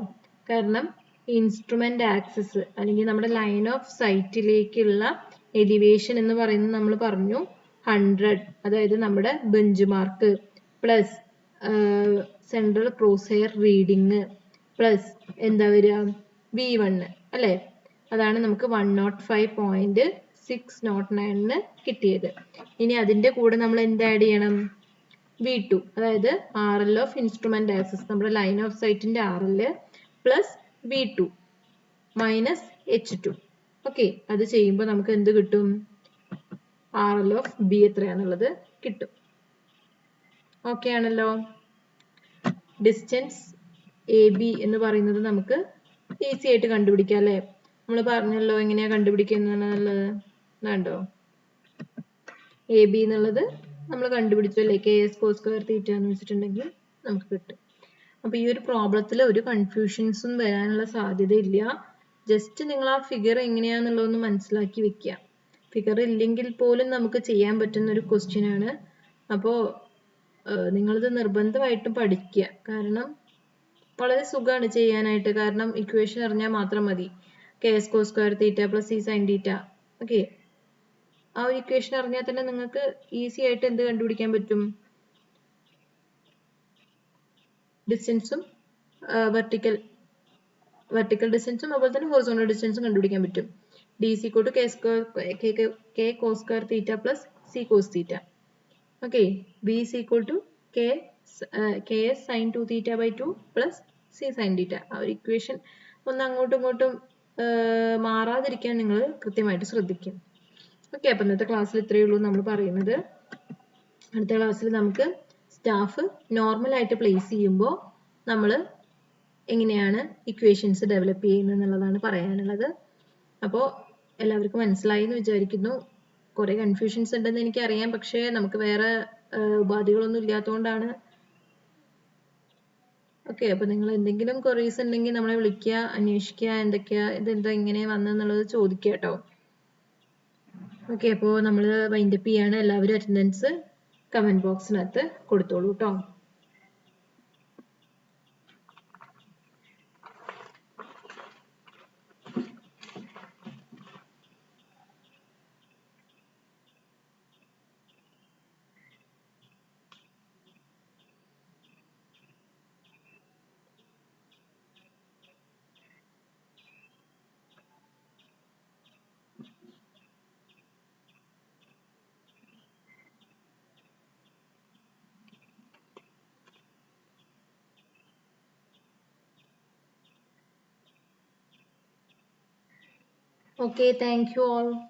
കാരണം ഇൻസ്ട്രുമെന്റ് ആക്സിസ് അല്ലെങ്കിൽ നമ്മുടെ ലൈൻ ഓഫ് സൈറ്റിലേക്കുള്ള എലിവേഷൻ എന്ന് പറയുന്നത് നമ്മൾ പറഞ്ഞു 100, അതായത് നമ്മുടെ bench mark plus central cross hair reading plus എന്താ വരിക? V1 അല്ലെ? അതാണ് നമുക്ക് 105.609 കിട്ടിയത്. ഇനി അതിന്റെ കൂടെ നമ്മൾ എന്ത് ആഡ് ചെയ്യണം? V2, അതായത് RL ഓഫ് ഇൻസ്ട്രുമെന്റ് ആക്സിസ്, നമ്മുടെ ലൈൻ ഓഫ് സൈറ്റിന്റെ RL plus V2 minus H2. Okay, അത് ചെയ്യുമ്പോൾ നമുക്ക് എന്ത് കിട്ടും? RL ഓഫ് B എത്രയാണുള്ളത് കിട്ടും. ഓക്കെ ആണല്ലോ. ഡിസ്റ്റൻസ് AB എന്ന് പറയുന്നത് നമുക്ക് ഈസി ആയിട്ട് കണ്ടുപിടിക്കാം അല്ലെ? നമ്മൾ പറഞ്ഞല്ലോ എങ്ങനെയാ കണ്ടുപിടിക്കുന്നത്. കണ്ടോ? AB എന്നുള്ളത് നമ്മൾ കണ്ടുപിടിച്ചു അല്ലേ? KS cos square theta എന്ന് വെച്ചിട്ടുണ്ടെങ്കിൽ നമുക്ക് കിട്ടും. അപ്പൊ ഈ ഒരു പ്രോബ്ലത്തിൽ ഒരു കൺഫ്യൂഷൻസും വരാനുള്ള സാധ്യതയില്ല. ജസ്റ്റ് നിങ്ങൾ ആ ഫിഗർ എങ്ങനെയാന്നുള്ളതൊന്ന് മനസ്സിലാക്കി വെക്കുക. ഫിഗർ ഇല്ലെങ്കിൽ പോലും നമുക്ക് ചെയ്യാൻ പറ്റുന്ന ഒരു ക്വസ്റ്റ്യൻ ആണ്. അപ്പോൾ നിങ്ങളിത് നിർബന്ധമായിട്ടും പഠിക്കുക. കാരണം വളരെ സുഖമാണ് ചെയ്യാനായിട്ട്. കാരണം ഇക്വേഷൻ അറിഞ്ഞാൽ മാത്രം മതി. KS cos square theta plus C sin theta. Okay, ആ ഒരു ഇക്വേഷൻ അറിഞ്ഞാൽ തന്നെ നിങ്ങൾക്ക് ഈസി ആയിട്ട് എന്ത് കണ്ടുപിടിക്കാൻ പറ്റും? ഡിസ്റ്റൻസും വെർട്ടിക്കൽ ഡിസ്റ്റൻസും അതുപോലെ തന്നെ ഹൊറിസോണ്ടൽ ഡിസ്റ്റൻസും കണ്ടുപിടിക്കാൻ പറ്റും. D is equal to K cos square theta plus C cos theta. Okay, B is equal to KS sin 2 theta by 2 plus C sin theta. ആ ഒരു ഇക്വേഷൻ ഒന്ന് അങ്ങോട്ടും ഇങ്ങോട്ടും മാറാതിരിക്കാൻ നിങ്ങൾ കൃത്യമായിട്ട് ശ്രദ്ധിക്കും. ഓക്കെ, അപ്പം ഇന്നത്തെ ക്ലാസ്സിൽ ഇത്രയേ ഉള്ളൂ നമ്മൾ പറയുന്നത്. അടുത്ത ക്ലാസ്സിൽ നമുക്ക് സ്റ്റാഫ് നോർമലായിട്ട് പ്ലേസ് ചെയ്യുമ്പോൾ നമ്മൾ എങ്ങനെയാണ് ഇക്വേഷൻസ് ഡെവലപ്പ് ചെയ്യുന്നത് എന്നുള്ളതാണ് പറയാനുള്ളത്. അപ്പോൾ എല്ലാവർക്കും മനസ്സിലായി എന്ന് വിചാരിക്കുന്നു. കുറേ കൺഫ്യൂഷൻസ് ഉണ്ടെന്ന് എനിക്കറിയാം, പക്ഷേ നമുക്ക് വേറെ ഉപാധികളൊന്നും ഇല്ലാത്തതുകൊണ്ടാണ്. ഓക്കെ, അപ്പോൾ നിങ്ങൾ എന്തെങ്കിലും ക്വറീസ് ഉണ്ടെങ്കിൽ നമ്മളെ വിളിക്കുക, അന്വേഷിക്കുക, ഇതെന്താ ഇങ്ങനെ വന്നെന്നുള്ളത് ചോദിക്കുക കേട്ടോ. ഓക്കെ, അപ്പോൾ നമ്മൾ വൈൻഡപ്പ് ചെയ്യാണ്. എല്ലാവരും അറ്റൻഡൻസ് കമൻറ്റ് ബോക്സിനകത്ത് കൊടുത്തോളൂ കേട്ടോ. Okay, thank you all.